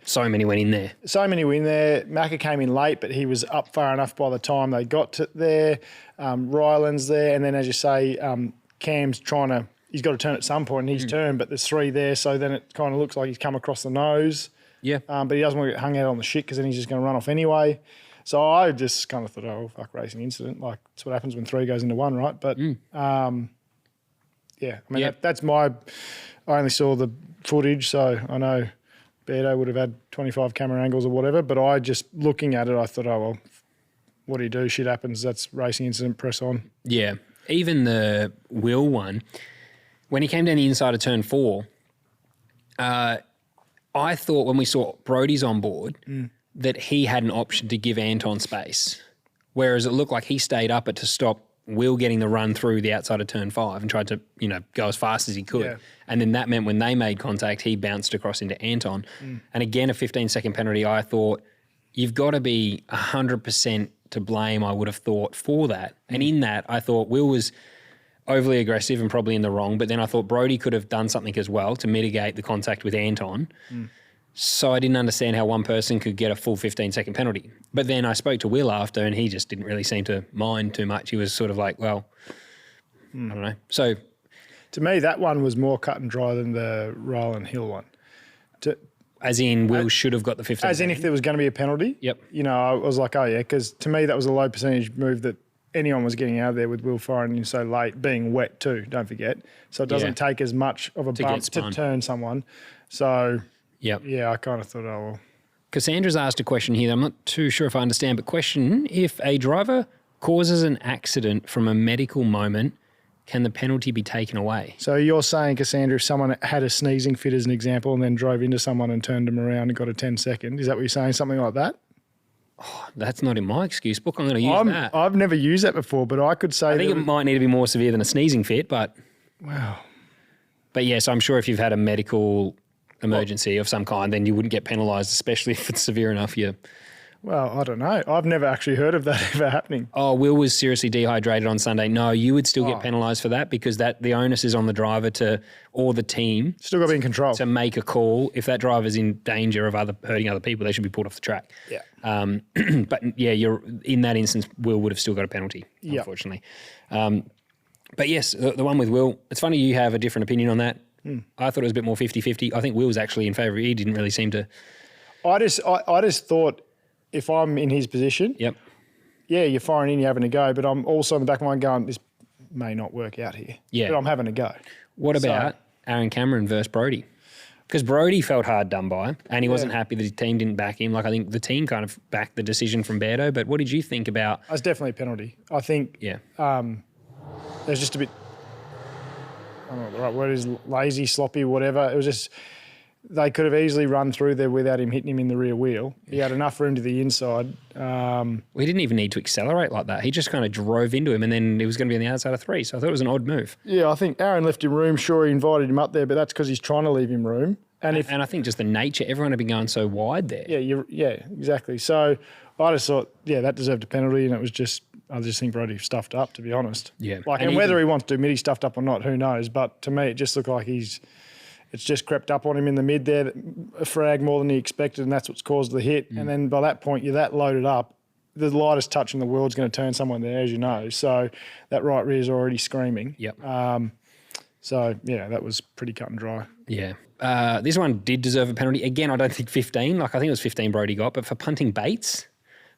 so many went in there. Macca came in late, but he was up far enough by the time they got to there. Ryland's there. And then, as you say, Cam's he's got to turn at some point and he's turned, but there's 3 there. So then it kind of looks like he's come across the nose. Yeah. But he doesn't want to get hung out on the shit because then he's just going to run off anyway. So I just kind of thought, fuck, racing incident. That's what happens when 3 goes into 1, right? But, that's I only saw the footage, so I know Beardo would have had 25 camera angles or whatever, but I just, looking at it, I thought, what do you do? Shit happens. That's racing incident, press on. Yeah. Even the Will one, when he came down the inside of turn 4, I thought when we saw Brodie's on board that he had an option to give Anton space, whereas it looked like he stayed up to stop Will getting the run through the outside of turn 5 and tried to, go as fast as he could. Yeah. And then that meant when they made contact, he bounced across into Anton. And again, a 15-second penalty, I thought you've got to be 100% to blame, I would have thought, for that. And in that, I thought Will was overly aggressive and probably in the wrong, but then I thought Brodie could have done something as well to mitigate the contact with Anton. So I didn't understand how one person could get a full 15-second penalty. But then I spoke to Will after and he just didn't really seem to mind too much. He was sort of like, I don't know. So to me, that one was more cut and dry than the Roland Hill one. As in, Will should have got the 15. As in, if there was going to be a penalty. Yep. You know, I was like, oh yeah, because to me that was a low percentage move that anyone was getting out of there with Will firing in so late, being wet too. Don't forget, so it doesn't take as much of a bump to turn someone. So yeah, I kind of thought, oh well. Cassandra's asked a question here that I'm not too sure if I understand, but question: if a driver causes an accident from a medical moment, can the penalty be taken away? So you're saying, Cassandra, if someone had a sneezing fit as an example and then drove into someone and turned them around and got a 10-second, is that what you're saying? Something like that? Oh, that's not in my excuse book. I'm going to use that. I've never used that before, but I could say I think it might need to be more severe than a sneezing fit, but... Wow. But yes, I'm sure if you've had a medical emergency of some kind, then you wouldn't get penalised, especially if it's severe enough. Well, I don't know. I've never actually heard of that ever happening. Oh, Will was seriously dehydrated on Sunday. No, you would still get penalised for that because the onus is on the driver or the team. Still got to be in control. To make a call. If that driver's in danger of hurting other people, they should be pulled off the track. Yeah. But yeah, in that instance, Will would have still got a penalty, unfortunately. But yes, the one with Will, it's funny you have a different opinion on that. I thought it was a bit more 50-50. I think Will was actually in favour. He didn't really seem to... I just thought... If I'm in his position, yeah, you're firing in, you're having a go, but I'm also in the back of my mind going, this may not work out here. Yeah. But I'm having a go. What about Aaron Cameron versus Brody? Because Brody felt hard done by and he wasn't happy that his team didn't back him. Like I think the team kind of backed the decision from Beardo, but what did you think about... That's definitely a penalty. I think there's just a bit, I don't know what the right word is, lazy, sloppy, whatever. It was just... They could have easily run through there without him hitting him in the rear wheel. He had enough room to the inside. He didn't even need to accelerate like that. He just kind of drove into him and then he was going to be on the outside of 3. So I thought it was an odd move. Yeah, I think Aaron left him room. Sure, he invited him up there, but that's because he's trying to leave him room. And I think just the nature, everyone had been going so wide there. Yeah, exactly. So I just thought, that deserved a penalty, and it was just, I just think Brody stuffed up, to be honest. Yeah. And whether he wants to admit he stuffed up or not, who knows? But to me, it just looked like it's just crept up on him in the mid there, a frag more than he expected, and that's what's caused the hit. And then by that point, you're that loaded up, the lightest touch in the world's going to turn someone there, as you know. So that right rear is already screaming. Yep. That was pretty cut and dry. Yeah. This one did deserve a penalty. Again, I don't think 15. I think it was 15 Brody got, but for punting Bates,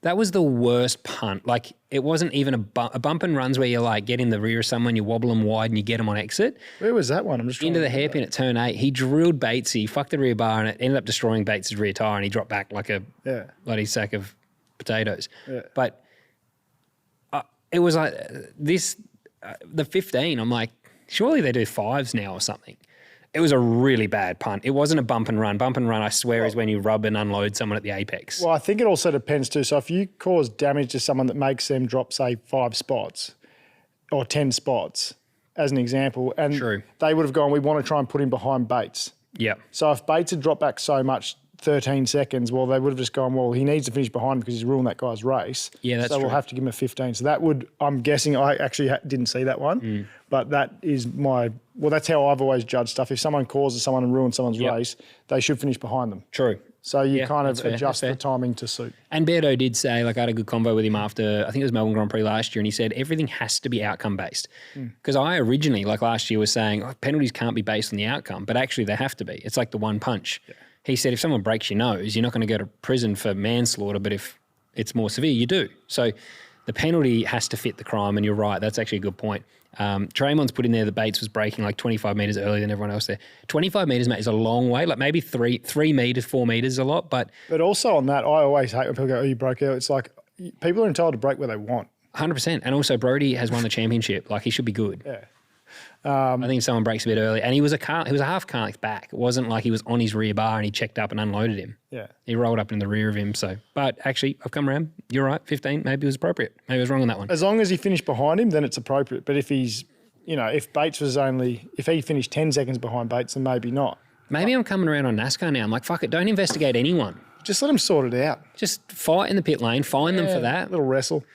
that was the worst punt. Like, it wasn't even a bump and runs where you get in the rear of someone, you wobble them wide and you get them on exit. Where was that one? I'm just into the hairpin at turn 8. He drilled Batesy, fucked the rear bar, and it ended up destroying Bates' rear tyre, and he dropped back like a bloody sack of potatoes. Yeah. But it was like this, the 15, I'm like, surely they do 5s now or something. It was a really bad punt. It wasn't a bump and run. Bump and run, I swear, is when you rub and unload someone at the apex. Well, I think it also depends too. So if you cause damage to someone that makes them drop, say, 5 spots or 10 spots, as an example, and they would have gone, we want to try and put him behind Bates. Yeah. So if Bates had dropped back so much, 13 seconds, well, they would have just gone, well, he needs to finish behind him because he's ruined that guy's race. Yeah, that's true. So we'll have to give him a 15. So that would, I'm guessing, I actually didn't see that one, but that is that's how I've always judged stuff. If someone causes someone and ruins someone's race, they should finish behind them. True. So you kind of adjust the timing to suit. And Beardo did say, I had a good convo with him after, I think it was Melbourne Grand Prix last year, and he said everything has to be outcome-based. Because I originally, last year, was saying penalties can't be based on the outcome, but actually they have to be. It's like the one punch. Yeah. He said if someone breaks your nose, you're not going to go to prison for manslaughter, but if it's more severe, you do. So the penalty has to fit the crime, and you're right, that's actually a good point. Draymond's put in there that Bates was braking 25 metres earlier than everyone else there. 25 metres, mate, is a long way. Maybe 3 metres, 4 metres is a lot, but... But also on that, I always hate when people go, you broke out. It's like people are entitled to break where they want. 100%. And also Brody has won the championship. He should be good. Yeah. I think someone breaks a bit early, and he was a half car back. It wasn't like he was on his rear bar and he checked up and unloaded him. Yeah, he rolled up in the rear of him. So, but actually, I've come around. You're right, 15. Maybe it was appropriate. Maybe I was wrong on that one. As long as he finished behind him, then it's appropriate. But if he's, if Bates was if he finished 10 seconds behind Bates, then maybe not. Maybe I'm coming around on NASCAR now. I'm like, fuck it, don't investigate anyone. Just let them sort it out. Just fight in the pit lane. Find them for that. A little wrestle.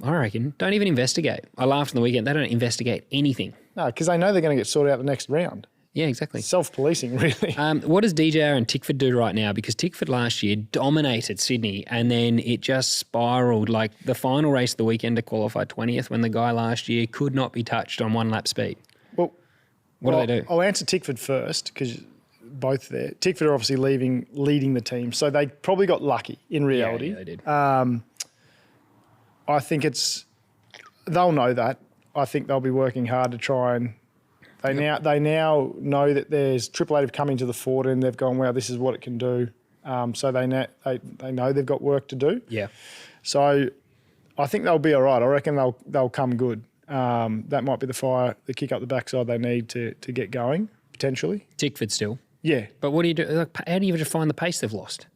I reckon. Don't even investigate. I laughed on the weekend. They don't investigate anything. No, because they know they're going to get sorted out the next round. Yeah, exactly. Self-policing, really. What does DJR and Tickford do right now? Because Tickford last year dominated Sydney, and then it just spiralled. The final race of the weekend to qualify 20th when the guy last year could not be touched on 1 lap speed. Well, what do they do? I'll answer Tickford first because both there. Tickford are obviously leading the team, so they probably got lucky in reality. Yeah, they did. I think they'll know that. I think they'll be working hard to try and they now know that there's Triple Eight have come into the Ford and they've gone, wow, this is what it can do. So they know they've got work to do. Yeah. So I think they'll be all right. I reckon they'll come good. That might be the kick up the backside they need to get going potentially. Tickford still. Yeah, But what do you do? Like, how do you define the pace they've lost?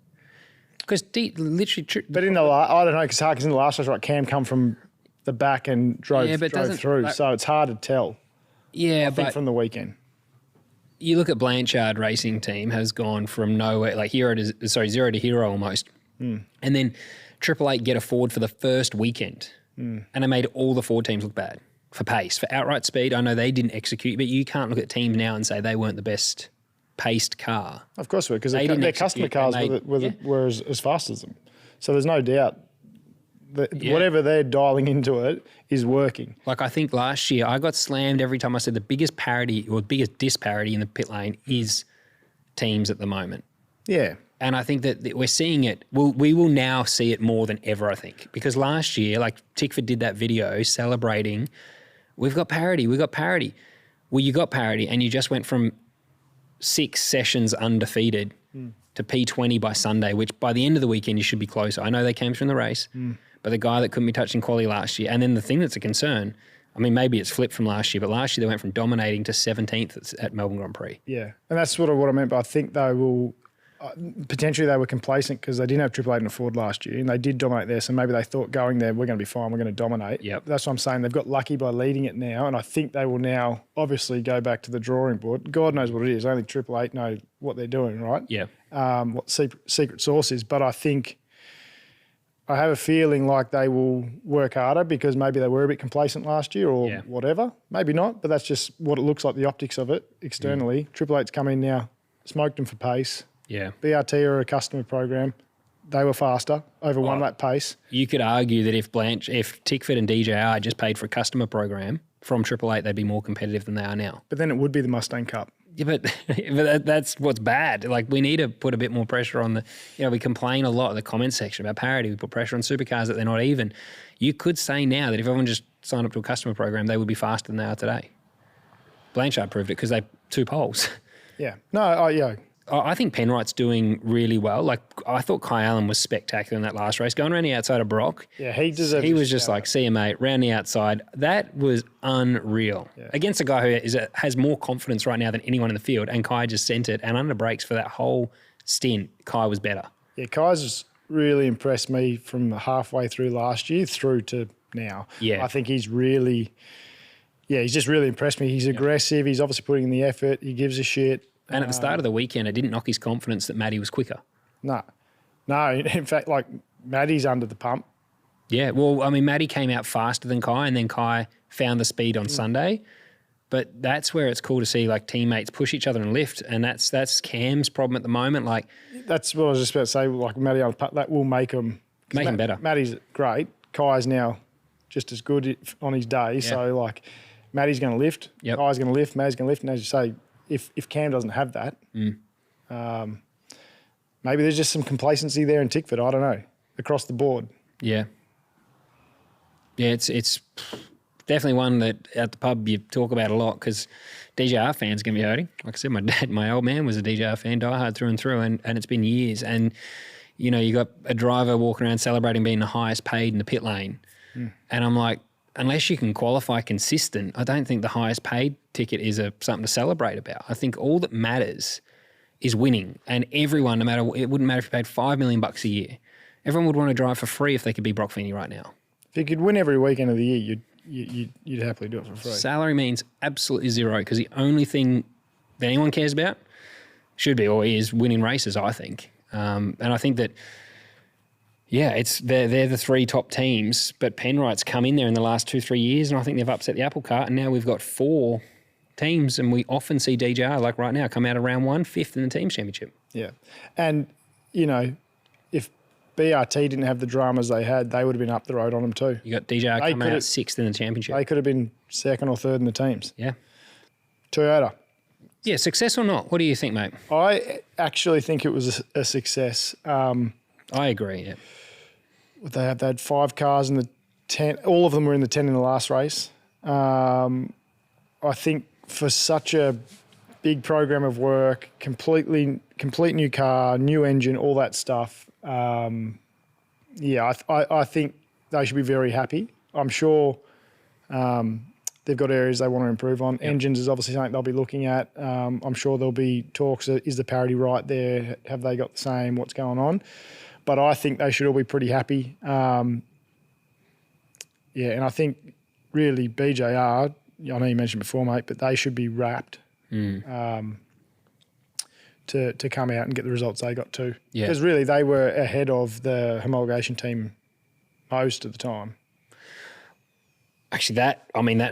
Because literally, but in the I don't know because in the last race, right, Cam come from the back and drove through, so it's hard to tell. Yeah, I think from the weekend. You look at Blanchard Racing Team has gone from nowhere, like zero to hero almost, and then Triple Eight get a Ford for the first weekend, and they made all the Ford teams look bad for pace, for outright speed. I know they didn't execute, but you can't look at teams now and say they weren't the best paced car. Of course we because their customer cars were as fast as them. So there's no doubt that whatever they're dialing into it is working. Like I think last year I got slammed every time I said the biggest parity or biggest disparity in the pit lane is teams at the moment. Yeah. And I think that we're seeing it. We will now see it more than ever, I think. Because last year, like Tickford did that video celebrating, we've got parity. Well, you got parity and you just went from 6 sessions undefeated to P20 by Sunday, which by the end of the weekend you should be closer. I know they came through in the race, but the guy that couldn't be touched in quali last year. And then the thing that's a concern, I mean, maybe it's flipped from last year, but last year they went from dominating to 17th at Melbourne Grand Prix. Yeah, and that's sort of what I meant, but I think they will... potentially they were complacent because they didn't have Triple Eight in a Ford last year and they did dominate there, so maybe they thought going there, we're going to be fine, we're going to dominate. Yep. That's what I'm saying. They've got lucky by leading it now, and I think they will now obviously go back to the drawing board. God knows what it is. Only Triple Eight know what they're doing, right? Yeah. What secret sauce is, but I think I have a feeling like they will work harder because maybe they were a bit complacent last year or whatever. Maybe not, but that's just what it looks like, the optics of it externally. Triple Eight's come in now, smoked them for pace. Yeah. BRT are a customer program. They were faster, over 1 lap pace. You could argue that if Tickford and DJR just paid for a customer program from Triple Eight, they'd be more competitive than they are now. But then it would be the Mustang Cup. Yeah, but that's what's bad. Like, we need to put a bit more pressure on we complain a lot in the comment section about parity. We put pressure on supercars that they're not even. You could say now that if everyone just signed up to a customer program, they would be faster than they are today. Blanchard proved it because they 2 poles. Yeah. No, I think Penrite's doing really well. Like, I thought Kai Allen was spectacular in that last race. Going around the outside of Brock. Yeah, he deserves He was just like, see you, mate, round the outside. That was unreal. Yeah. Against a guy who has more confidence right now than anyone in the field, and Kai just sent it. And under brakes for that whole stint, Kai was better. Yeah, Kai's really impressed me from halfway through last year through to now. Yeah. I think he's just really impressed me. He's aggressive. He's obviously putting in the effort. He gives a shit. And at the start of the weekend, it didn't knock his confidence that Matty was quicker. No. In fact, like, Matty's under the pump. Yeah, well, I mean, Matty came out faster than Kai, and then Kai found the speed on Sunday. But that's where it's cool to see, like, teammates push each other and lift, and that's Cam's problem at the moment. Like, that's what I was just about to say. Like, Matty on the pump, that will make him better. Matty's great. Kai's now just as good on his day. Yeah. So, like, Matty's going to lift. Yep. Kai's going to lift. Matty's going to lift. And as you say, if Cam doesn't have that, maybe there's just some complacency there in Tickford. I don't know, across the board. Yeah. Yeah, it's definitely one that at the pub you talk about a lot because DJR fans can be hurting. Like I said, my old man was a DJR fan, diehard through and through, and it's been years. And, you know, you got a driver walking around celebrating being the highest paid in the pit lane. And I'm like, unless you can qualify consistent, I don't think the highest paid ticket is something to celebrate about. I think all that matters is winning. And everyone, no matter what, it wouldn't matter if you paid $5 million a year. Everyone would want to drive for free if they could be Brock Feeney right now. If you could win every weekend of the year, you'd happily do it for free. Salary means absolutely zero because the only thing that anyone cares about should be or is winning races, I think. And I think that, yeah, they're the 3 top teams, but Penrite's come in there in the last 2-3 years, and I think they've upset the apple cart, and now we've got 4 teams, and we often see DJR, like right now, come out of round 1, 5th in the teams championship. Yeah. And, you know, if BRT didn't have the dramas they had, they would have been up the road on them too. You got DJR coming out 6th in the championship. They could have been 2nd or 3rd in the teams. Yeah. Toyota, Yeah, success or not? What do you think, mate? I actually think it was a success. I agree, yeah. They had 5 cars in the 10. All of them were in the 10 in the last race. I think for such a big program of work, complete new car, new engine, all that stuff. I think they should be very happy. I'm sure they've got areas they want to improve on. Yep. Engines is obviously something they'll be looking at. I'm sure there'll be talks. Is the parity right there? Have they got the same? What's going on? But I think they should all be pretty happy. And I think really BJR, I know you mentioned before, mate, but they should be wrapped to come out and get the results they got too. Yeah. Because really they were ahead of the homologation team most of the time. Actually, that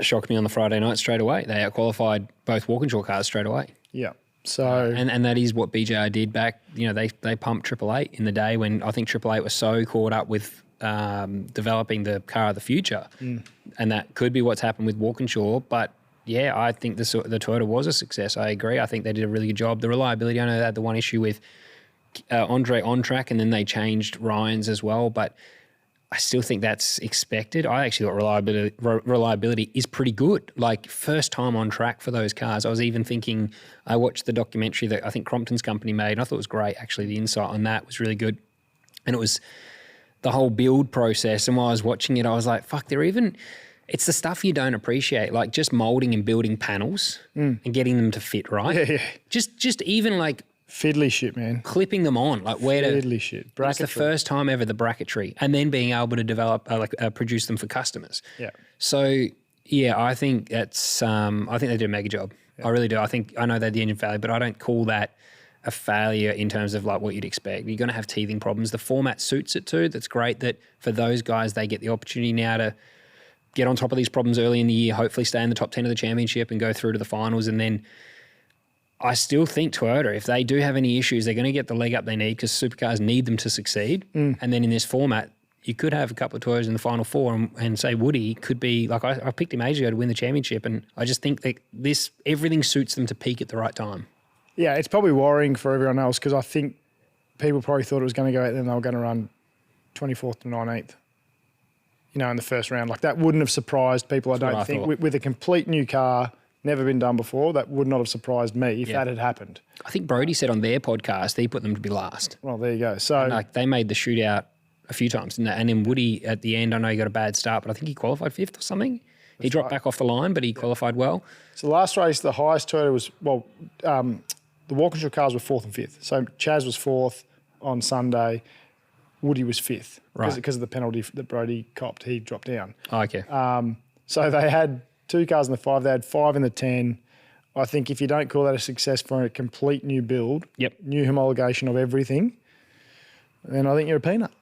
shocked me on the Friday night straight away. They outqualified both Walkinshaw cars straight away. Yeah. So and that is what BJR did back. They pumped Triple Eight in the day when I think Triple Eight was so caught up with developing the car of the future, and that could be what's happened with Walkinshaw. But yeah, I think the Toyota was a success. I agree. I think they did a really good job. The reliability, I know they had the one issue with Andre on track, and then they changed Ryan's as well, but I still think that's expected. I actually thought reliability is pretty good. Like, first time on track for those cars. I was even thinking, I watched the documentary that I think Crompton's company made, and I thought it was great. Actually, the insight on that was really good. And it was the whole build process. And while I was watching it, I was like, fuck, it's the stuff you don't appreciate, like just molding and building panels and getting them to fit right. Yeah. Just even like fiddly shit, man. Clipping them on, like where to. Fiddly shit. It's the first time ever, the bracketry, and then being able to develop, produce them for customers. Yeah. So yeah, I think that's. I think they did a mega job. Yeah. I really do. I know they had the engine failure, but I don't call that a failure in terms of like what you'd expect. You're going to have teething problems. The format suits it too. That's great that for those guys, they get the opportunity now to get on top of these problems early in the year, hopefully stay in the top 10 of the championship and go through to the finals. And then I still think Toyota, if they do have any issues, they're going to get the leg up they need because supercars need them to succeed. And then in this format, you could have a couple of Toyotas in the final four and say Woody could be, like I picked him ages ago to win the championship, and I just think that everything suits them to peak at the right time. Yeah, it's probably worrying for everyone else because I think people probably thought it was going to go out there and they were going to run 24th to 19th, in the first round. Like, that wouldn't have surprised people, I don't think. With a complete new car, never been done before, that would not have surprised me if that had happened. I think Brody said on their podcast he put them to be last. Well, there you go. So they made the shootout a few times, didn't they? And then Woody at the end, I know he got a bad start, but I think he qualified 5th or something. He dropped back off the line, but he qualified well. So last race, the highest Toyota was, the Walkinshaw cars were 4th and 5th. So Chaz was 4th on Sunday. Woody was 5th. Right. Because of the penalty that Brody copped, he dropped down. Oh, okay. So they had 2 cars in the 5. They had 5 in the 10. I think if you don't call that a success for a complete new build, new homologation of everything, then I think you're a peanut.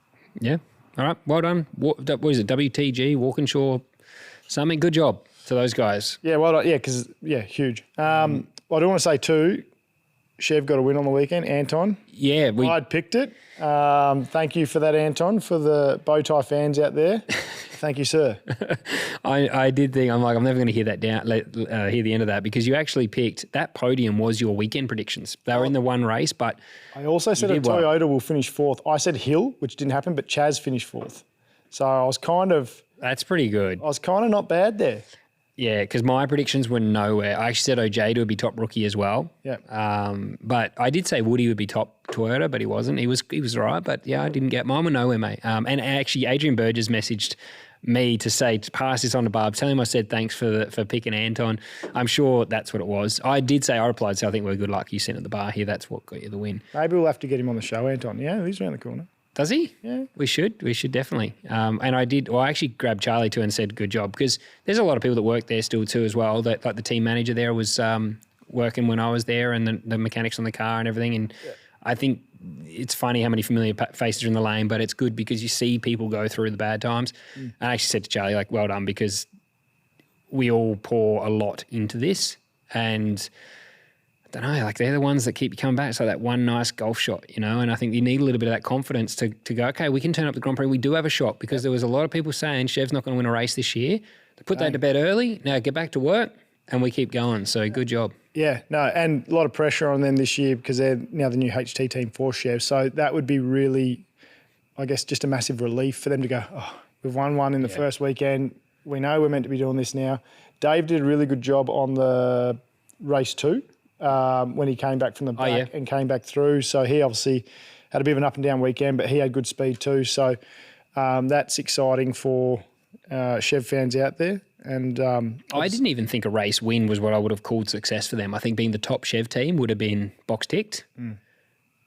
Yeah. All right. Well done. What is it? WTG, Walkinshaw, something. Good job to those guys. Yeah, well done. Yeah, because, huge. I do want to say too, Chev got a win on the weekend, Anton. Yeah. I'd picked it. Thank you for that, Anton, for the bow tie fans out there. Thank you, sir. I did think, I'm never going to hear that hear the end of that, because you actually picked, that podium was your weekend predictions. They were in the one race, but I also said that Toyota will finish 4th. I said Hill, which didn't happen, but Chaz finished 4th. So I was that's pretty good. I was kind of not bad there. Yeah, because my predictions were nowhere. I actually said OJ would be top rookie as well. Yeah. But I did say Woody would be top Toyota, but he wasn't. He was all right, but I didn't get mine. Were nowhere, mate. And actually, Adrian Burgess messaged me to pass this on to Barb. Tell him I said thanks for picking Anton. I'm sure that's what it was. I replied, so I think we're good luck. You sent at the bar here. That's what got you the win. Maybe we'll have to get him on the show, Anton. Yeah, he's around the corner. Does he? Yeah. We should definitely. And I actually grabbed Charlie too and said good job, because there's a lot of people that work there still too as well. That, like, the team manager there was working when I was there, and the mechanics on the car and everything. And I think it's funny how many familiar faces are in the lane, but it's good because you see people go through the bad times. And I actually said to Charlie, well done, because we all pour a lot into this, and I don't know, they're the ones that keep you coming back. So that one nice golf shot, and I think you need a little bit of that confidence to go, okay, we can turn up the Grand Prix. We do have a shot, because there was a lot of people saying Chev's not going to win a race this year. They put that to bed early. Now get back to work. and we keep going. So good job. Yeah, no, and a lot of pressure on them this year because they're now the new HT team for Chev. So that would be really, I guess, just a massive relief for them to go, oh, we've won one in the first weekend. We know we're meant to be doing this now. Dave did a really good job on the race 2 when he came back from the back and came back through. So he obviously had a bit of an up and down weekend, but he had good speed too. So that's exciting for Chev fans out there. And I didn't even think a race win was what I would have called success for them. I think being the top Chev team would have been box ticked,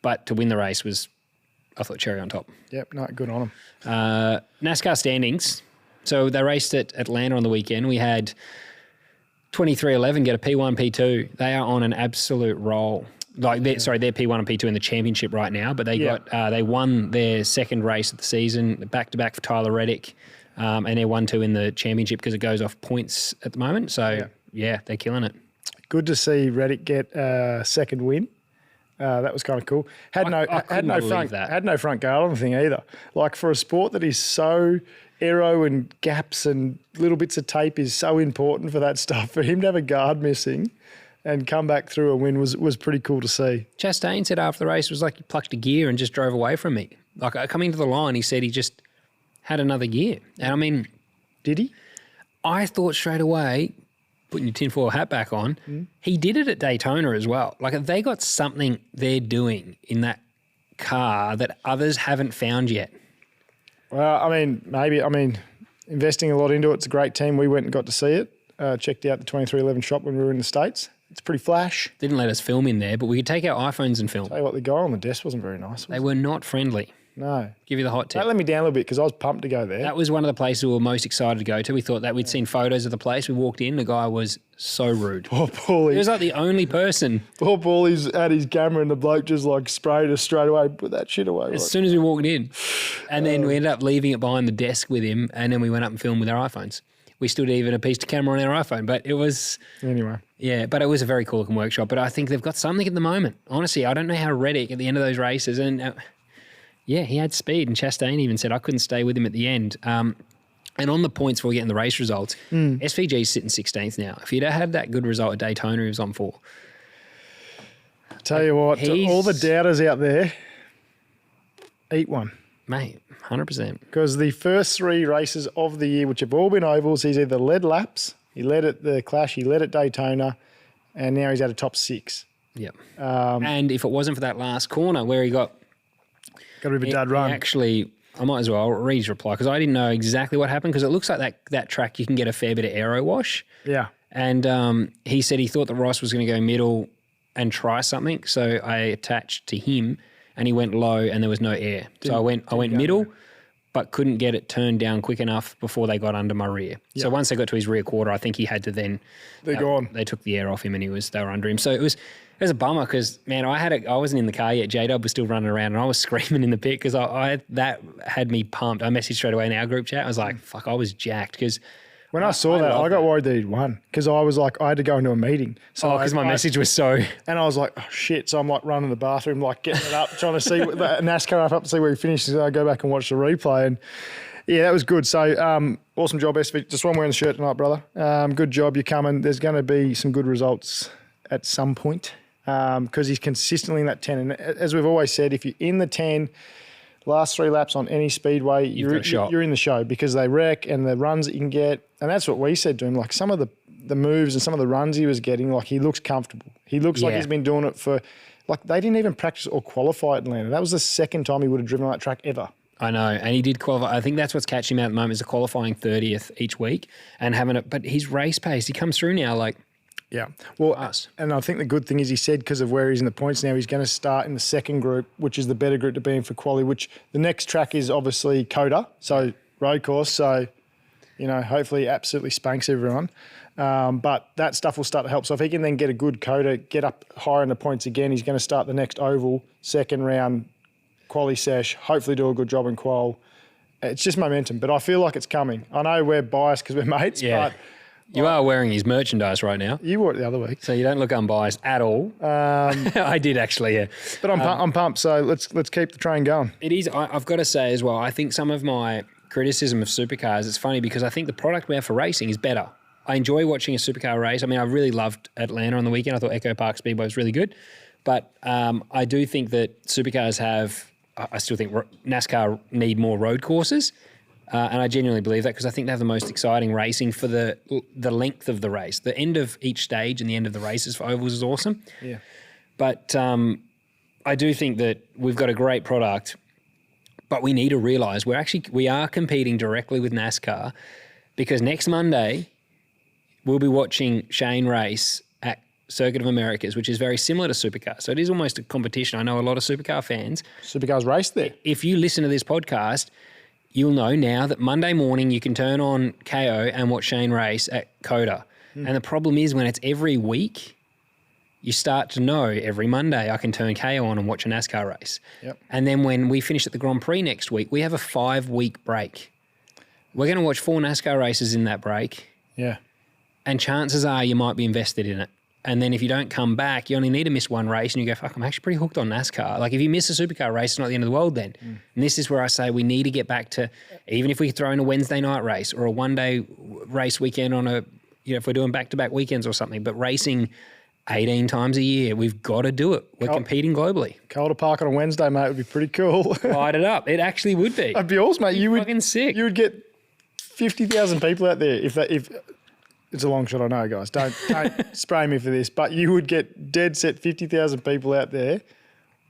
but to win the race was, I thought, cherry on top. Yep, no, good on them. NASCAR standings. So they raced at Atlanta on the weekend. We had 23-11 get a P1, P2. They are on an absolute roll. They're P1 and P2 in the championship right now, but they won their second race of the season, back-to-back for Tyler Reddick. And they're 1-2 in the championship because it goes off points at the moment. So, they're killing it. Good to see Reddick get a second win. That was kind of cool. Had no front guard on the thing either. Like for a sport that is so aero and gaps and little bits of tape is so important for that stuff, for him to have a guard missing and come back through a win was pretty cool to see. Chastain said after the race it was like he plucked a gear and just drove away from me. Like coming to the line, he said he just had another gear. And I mean, did he? I thought straight away, putting your tinfoil hat back on, he did it at Daytona as well. Like they got something they're doing in that car that others haven't found yet. Well, I mean, maybe. I mean, investing a lot into it. It's a great team. We went and got to see it. Checked out the 2311 shop when we were in the States. It's pretty flash. Didn't let us film in there, but we could take our iPhones and film. Tell you what, the guy on the desk wasn't very nice. They were not friendly. No. Give you the hot tip. That let me down a little bit because I was pumped to go there. That was one of the places we were most excited to go to. We thought that we'd seen photos of the place. We walked in. The guy was so rude. Poor Paulie. He was like the only person. Poor Paulie's had his camera and the bloke just like sprayed us straight away. Put that shit away. As soon as we walked in. And then we ended up leaving it behind the desk with him. And then we went up and filmed with our iPhones. We stood even a piece of camera on our iPhone. But it was... Anyway. Yeah, but it was a very cool looking workshop. But I think they've got something at the moment. Honestly, I don't know how Reddick at the end of those races... and. Yeah, he had speed, and Chastain even said I couldn't stay with him at the end. And on the points before we get in the race results, SVG's sitting 16th now. If he'd had that good result at Daytona, he was on 4. Tell you what, to all the doubters out there, eat one. Mate, 100%. Because the first 3 races of the year, which have all been ovals, he's either led laps, he led at the Clash, he led at Daytona, and now he's at a top 6. Yep. And if it wasn't for that last corner where he got a bit of a dud run. Actually, I might as well read his reply because I didn't know exactly what happened because it looks like that track you can get a fair bit of aero wash. Yeah. And he said he thought that Ross was going to go middle and try something. So I attached to him and he went low and there was no air. So I went middle but couldn't get it turned down quick enough before they got under my rear. Yep. So once they got to his rear quarter, I think he had to then... They're gone. They took the air off him and they were under him. So it was a bummer because, man, I wasn't in the car yet. J-Dub was still running around and I was screaming in the pit because that had me pumped. I messaged straight away in our group chat. I was like, fuck, I was jacked because... When I saw that, I got worried that he'd won because I was like, I had to go into a meeting. So because my message was so... And I was like, oh, shit. So I'm like running the bathroom, like getting it up, trying to see what the NASCAR up to see where he finishes. I go back and watch the replay. And yeah, that was good. So awesome job, SV. Just one wearing the shirt tonight, brother. Good job. You're coming. There's going to be some good results at some point because he's consistently in that 10. And as we've always said, if you're in the 10... last 3 laps on any speedway, you're in the show because they wreck and the runs that you can get. And that's what we said to him. Like some of the moves and some of the runs he was getting, like he looks comfortable. He looks like he's been doing it for, like they didn't even practice or qualify at Atlanta. That was the second time he would have driven on that track ever. I know. And he did qualify. I think that's what's catching him out at the moment is a qualifying 30th each week and having it. But his race pace, he comes through now like... Yeah. Well, and I think the good thing is he said because of where he's in the points now, he's going to start in the second group, which is the better group to be in for quali, which the next track is obviously Coda, so road course. So, you know, hopefully absolutely spanks everyone. But that stuff will start to help. So if he can then get a good Coda, get up higher in the points again, he's going to start the next oval, second round, quali sesh, hopefully do a good job in qual. It's just momentum, but I feel like it's coming. I know we're biased because we're mates, but... You are wearing his merchandise right now. You wore it the other week. So you don't look unbiased at all. I did actually, yeah. But I'm pumped, so let's keep the train going. It is. I've got to say as well, I think some of my criticism of Supercars, it's funny because I think the product we have for racing is better. I enjoy watching a supercar race. I mean, I really loved Atlanta on the weekend. I thought Echo Park Speedway was really good. But I do think that supercars I still think NASCAR need more road courses. And I genuinely believe that because I think they have the most exciting racing for the length of the race. The end of each stage and the end of the races for ovals is awesome. Yeah. But I do think that we've got a great product, but we need to realise we are competing directly with NASCAR because next Monday we'll be watching Shane race at Circuit of Americas, which is very similar to Supercar. So it is almost a competition. I know a lot of Supercar fans. Supercars race there. If you listen to this podcast, you'll know now that Monday morning you can turn on KO and watch Shane race at COTA. And the problem is when it's every week, you start to know every Monday I can turn KO on and watch a NASCAR race. Yep. And then when we finish at the Grand Prix next week, we have a 5-week break. We're going to watch 4 NASCAR races in that break. Yeah. And chances are you might be invested in it. And then if you don't come back, you only need to miss one race and you go, fuck, I'm actually pretty hooked on NASCAR. Like if you miss a supercar race, it's not the end of the world then. And this is where I say we need to get back to, even if we throw in a Wednesday night race or a one-day race weekend on if we're doing back-to-back weekends or something, but racing 18 times a year, we've got to do it. We're competing globally. Calder Park on a Wednesday, mate, would be pretty cool. Light it up. It actually would be. That'd be awesome, mate. You would fucking sick. You would get 50,000 people out there if it's a long shot, I know, guys. Don't spray me for this, but you would get dead set 50,000 people out there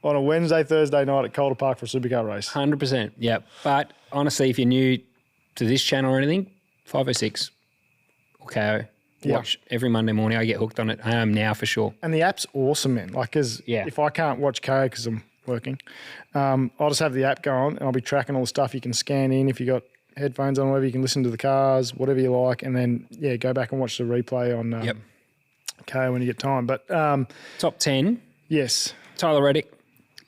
on a Wednesday, Thursday night at Calder Park for a supercar race. 100%, yeah. But honestly, if you're new to this channel or anything, 506 or KO. Watch every Monday morning. I get hooked on it. I am now for sure. And the app's awesome, man. Like, because if I can't watch KO because I'm working, I'll just have the app go on and I'll be tracking all the stuff you can scan in. If you got headphones on, whatever, you can listen to the cars, whatever you like, and then go back and watch the replay on KO when you get time. But top 10. Yes, Tyler Reddick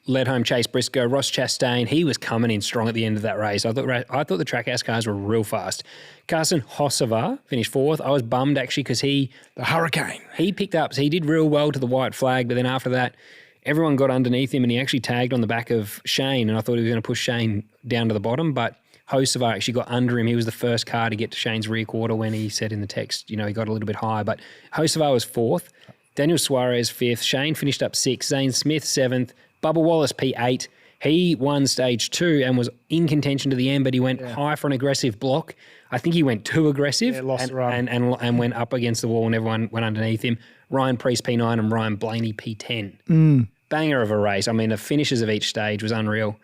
led home Chase Briscoe. Ross Chastain, he was coming in strong at the end of that race. I thought the Trackhouse cars were real fast. Carson Hocevar finished 4th. I was bummed actually because the Hurricane. He picked up, so he did real well to the white flag, but then after that, everyone got underneath him and he actually tagged on the back of Shane, and I thought he was going to push Shane down to the bottom, but Hocevar actually got under him. He was the first car to get to Shane's rear quarter when he said in the text, he got a little bit high, but Hocevar was 4th. Daniel Suarez 5th. Shane finished up 6th. Zane Smith 7th. Bubba Wallace P8. He won stage 2 and was in contention to the end, but he went high for an aggressive block. I think he went too aggressive and went up against the wall and everyone went underneath him. Ryan Preece P9 and Ryan Blaney P10. Banger of a race. I mean, the finishes of each stage was unreal.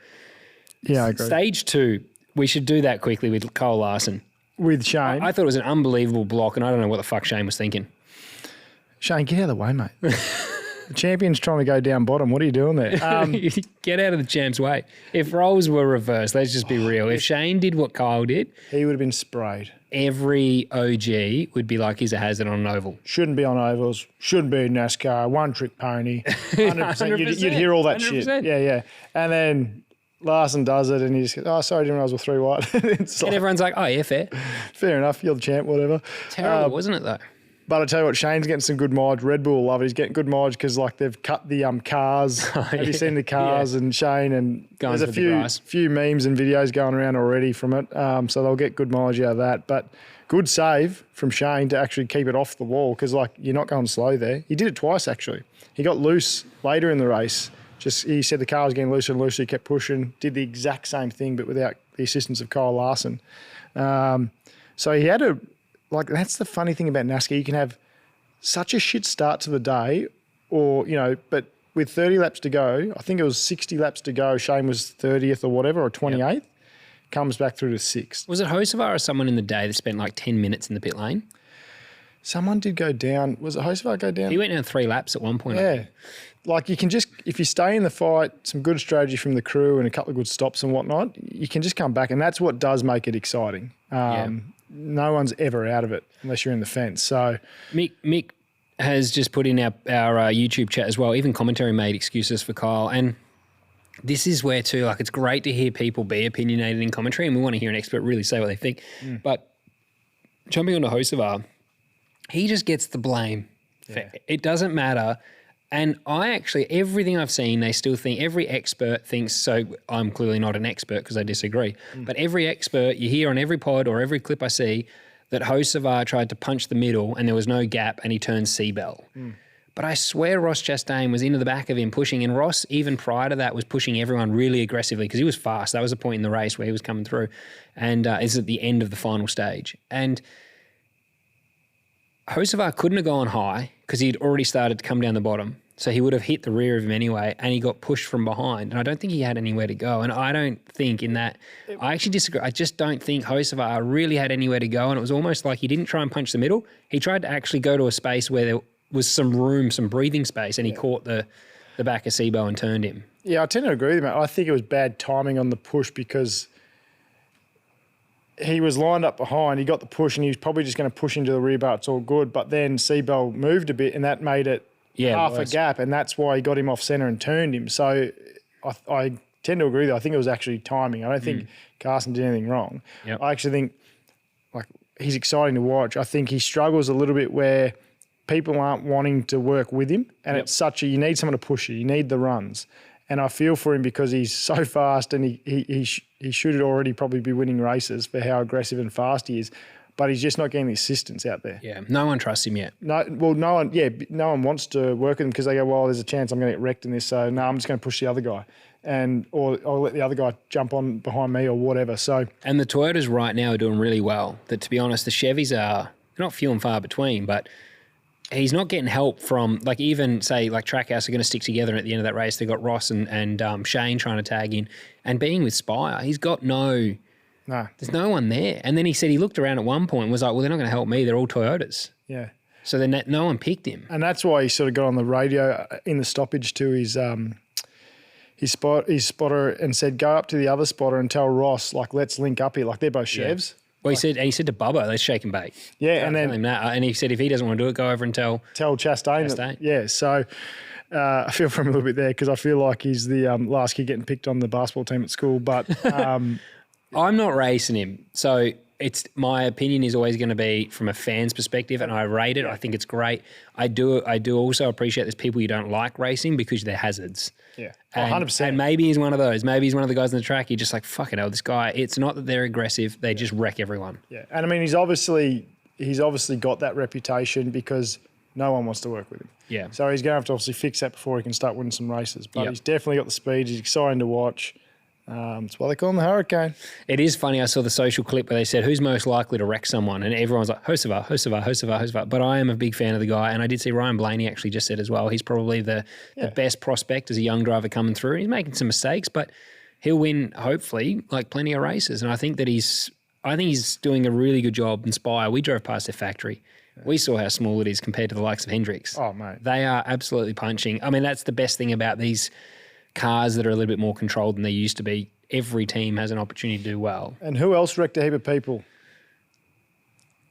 Yeah, I agree. Stage 2, we should do that quickly with Cole Larson. With Shane. I thought it was an unbelievable block and I don't know what the fuck Shane was thinking. Shane, get out of the way, mate. The champion's trying to go down bottom. What are you doing there? Get out of the champ's way. If roles were reversed, let's just be real. If Shane did what Kyle did, he would have been sprayed. Every OG would be like he's a hazard on an oval. Shouldn't be on ovals. Shouldn't be NASCAR. One trick pony. 100%. You'd hear all that 100%. Shit. Yeah. And then Larson does it and he just goes, oh, sorry, didn't realize we're 3 wide. And everyone's like, oh, yeah, fair. Fair enough. You're the champ, whatever. Terrible, wasn't it, though? But I tell you what, Shane's getting some good mileage. Red Bull love it. He's getting good mileage because they've cut the cars. Have you seen the cars and Shane? And there's a few memes and videos going around already from it. So they'll get good mileage out of that. But good save from Shane to actually keep it off the wall because you're not going slow there. He did it twice actually. He got loose later in the race. He said the car was getting looser and looser. He kept pushing. Did the exact same thing but without the assistance of Kyle Larson. So he had that's the funny thing about NASCAR. You can have such a shit start to the day but with 30 laps to go, I think it was 60 laps to go, Shane was 30th or whatever, or 28th, comes back through to 6th. Was it Hocevar or someone in the day that spent 10 minutes in the pit lane? Someone did go down. Was it Hocevar go down? He went down 3 laps at one point. Yeah. You can just, if you stay in the fight, some good strategy from the crew and a couple of good stops and whatnot, you can just come back. And that's what does make it exciting. No one's ever out of it unless you're in the fence. So Mick has just put in our YouTube chat as well. Even commentary made excuses for Kyle. And this is where too, it's great to hear people be opinionated in commentary and we want to hear an expert really say what they think. But jumping onto Hocevar, he just gets the blame. It doesn't matter. And everything I've seen, they still think, every expert thinks, so I'm clearly not an expert because I disagree, but every expert you hear on every pod or every clip I see, that Hocevar tried to punch the middle and there was no gap and he turned Seabell. But I swear Ross Chastain was into the back of him pushing, and Ross, even prior to that, was pushing everyone really aggressively because he was fast. That was a point in the race where he was coming through, and it's at the end of the final stage. And Hocevar couldn't have gone high because he'd already started to come down the bottom. So he would have hit the rear of him anyway, and he got pushed from behind. And I don't think he had anywhere to go. And I don't think in that – I actually disagree. I just don't think Hocevar really had anywhere to go, and it was almost like he didn't try and punch the middle. He tried to actually go to a space where there was some room, some breathing space, and he caught the back of Seabell and turned him. Yeah, I tend to agree with you, mate. I think it was bad timing on the push because he was lined up behind. He got the push, and he was probably just going to push into the rear bar. It's all good. But then Seabell moved a bit, and that made it half a gap, and that's why he got him off centre and turned him. So I tend to agree with you. I think it was actually timing. I don't think Carson did anything wrong. Yep. I actually think he's exciting to watch. I think he struggles a little bit where people aren't wanting to work with him, and it's you need someone to push you. You need the runs. And I feel for him because he's so fast, and he should already probably be winning races for how aggressive and fast he is, but he's just not getting the assistance out there. Yeah, no one trusts him yet. No one wants to work with him because they go, well, there's a chance I'm going to get wrecked in this, so no, I'm just going to push the other guy, or I'll let the other guy jump on behind me or whatever. So, and the Toyotas right now are doing really well. That, to be honest, the Chevys are not few and far between, but he's not getting help from, like, even say like Trackhouse are going to stick together, and at the end of that race they got Ross and Shane trying to tag in, and being with Spire, he's got there's no one there. And then he said he looked around at one point and was like, well, they're not going to help me, they're all Toyotas. Yeah. So then no one picked him. And that's why he sort of got on the radio in the stoppage to his spotter and said, go up to the other spotter and tell Ross, like, let's link up here. Like, they're both Chevs. Yeah. Well, he said to Bubba, let's shake and bake. Yeah, and then him that. And he said if he doesn't want to do it, go over and tell Chastain. Yeah, so I feel for him a little bit there because I feel like he's the last kid getting picked on the basketball team at school. But I'm not racing him, so it's my opinion is always going to be from a fan's perspective, and I rate it. I think it's great. I do also appreciate there's people you don't like racing because they're hazards. Yeah, 100%. And maybe he's one of those. Maybe he's one of the guys on the track. You're just like, fucking hell, this guy. It's not that they're aggressive; they just wreck everyone. Yeah, and I mean, he's obviously got that reputation because no one wants to work with him. Yeah. So he's going to have to obviously fix that before he can start winning some races. But he's definitely got the speed. He's exciting to watch. That's why they call him the Hurricane. It is funny. I saw the social clip where they said, who's most likely to wreck someone? And everyone's like, Hocevar. But I am a big fan of the guy. And I did see Ryan Blaney actually just said as well, he's probably the best prospect as a young driver coming through. He's making some mistakes, but he'll win, hopefully, like plenty of races. And I think that he's doing a really good job in Spire. We drove past their factory. We saw how small it is compared to the likes of Hendricks. Oh, mate. They are absolutely punching. I mean, that's the best thing about these cars that are a little bit more controlled than they used to be. Every team has an opportunity to do well. And who else wrecked a heap of people?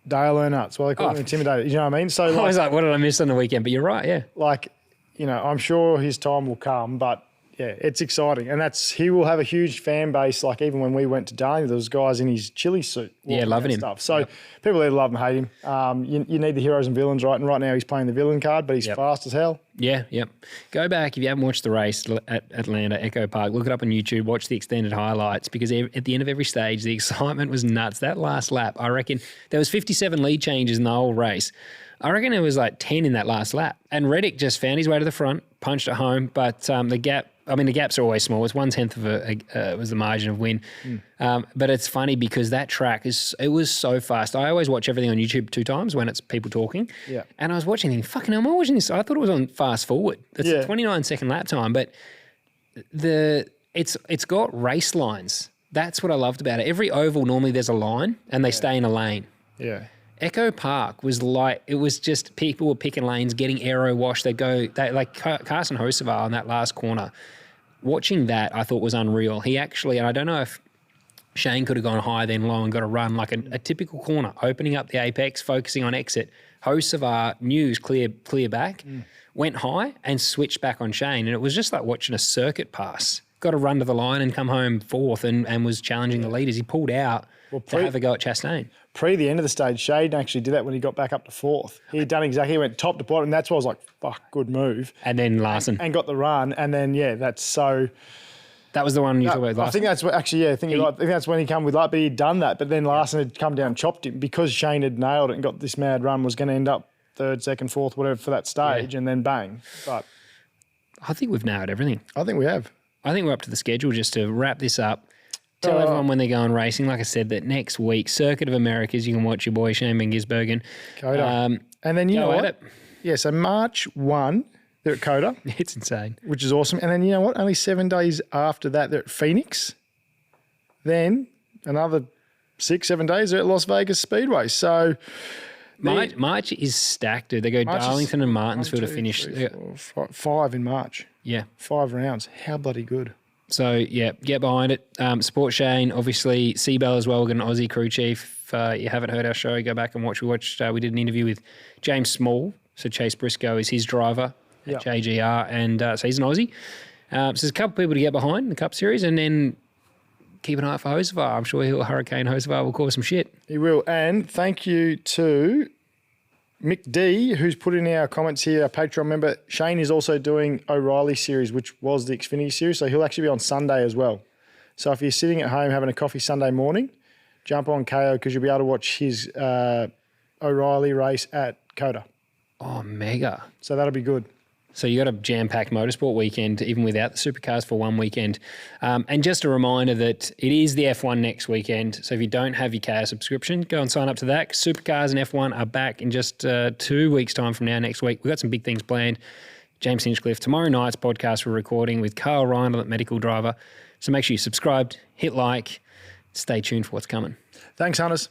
Dale Earnhardt. Well, they call him intimidated. You know what I mean? So I was like, what did I miss on the weekend? But you're right, yeah. Like, I'm sure his time will come, but yeah, it's exciting. And he will have a huge fan base. Like, even when we went to Darnley, there was guys in his chili suit. Yeah, loving him. Stuff. So people either love and hate him. You need the heroes and villains, right? And right now he's playing the villain card, but he's fast as hell. Yeah, yep. Go back, if you haven't watched the race at Atlanta, Echo Park, look it up on YouTube, watch the extended highlights, because at the end of every stage, the excitement was nuts. That last lap, I reckon, there was 57 lead changes in the whole race. I reckon it was like 10 in that last lap. And Reddick just found his way to the front, punched it home, but the gaps are always small. It's 1/10 of was the margin of win. But it's funny because that track it was so fast. I always watch everything on YouTube 2 times when it's people talking. Yeah. And I was watching thinking, fucking hell, am I watching this? I thought it was on fast forward. It's a 29-second lap time, but it's got race lines. That's what I loved about it. Every oval, normally there's a line and they stay in a lane. Yeah. Echo Park was like, it was just people were picking lanes, getting aero washed. Like Carson Hocevar on that last corner. Watching that, I thought was unreal. He actually, and I don't know if Shane could have gone high then low and got a run, like a typical corner, opening up the apex, focusing on exit. Hocevar knew clear back, went high and switched back on Shane. And it was just like watching a circuit pass. Got to run to the line and come home fourth and was challenging the leaders. He pulled out to have a go at Chastain. The end of the stage, Shane actually did that when he got back up to fourth. He went top to bottom, and that's why I was like, fuck, good move. And then Larson. And got the run, and then, that's so... That was the one you talked about last. I think that's what actually. Yeah, I think that's when he come with luck, but he'd done that. But then Larson had come down and chopped him because Shane had nailed it and got this mad run. Was going to end up third, second, fourth, whatever for that stage, and then bang. But I think we've nailed everything. I think we have. I think we're up to the schedule just to wrap this up. Tell everyone when they're going racing. Like I said, that next week, Circuit of Americas, you can watch your boy Shane Van Gisbergen. Coda. And then you know what? It. Yeah, so March 1, they're at Coda. It's insane. Which is awesome. And then you know what? Only 7 days after that, they're at Phoenix. Then another 6-7 days, they're at Las Vegas Speedway. So March is stacked, dude. They go Darlington and Martinsville to finish. 3, 4, 5 in March. Yeah. 5 rounds. How bloody good. So, yeah, get behind it. Support Shane, obviously, Seabell as well. We've got an Aussie crew chief. If you haven't heard our show, go back and watch. We did an interview with James Small. So Chase Briscoe is his driver at JGR. And so he's an Aussie. So there's a couple of people to get behind in the Cup Series. And then keep an eye out for Hocevar. I'm sure Hurricane Hocevar will cause some shit. He will. And thank you to Mick D, who's put in our comments here, a Patreon member. Shane is also doing O'Reilly series, which was the Xfinity series. So he'll actually be on Sunday as well. So if you're sitting at home having a coffee Sunday morning, jump on KO because you'll be able to watch his O'Reilly race at Coda. Oh, mega. So that'll be good. So you got a jam-packed motorsport weekend, even without the Supercars for one weekend. And just a reminder that it is the F1 next weekend. So if you don't have your KO subscription, go and sign up to that. Supercars and F1 are back in just 2 weeks' time from now next week. We've got some big things planned. James Hinchcliffe, tomorrow night's podcast we're recording with Carl Reindl at Medical Driver. So make sure you subscribed, hit like, stay tuned for what's coming. Thanks, Hunters.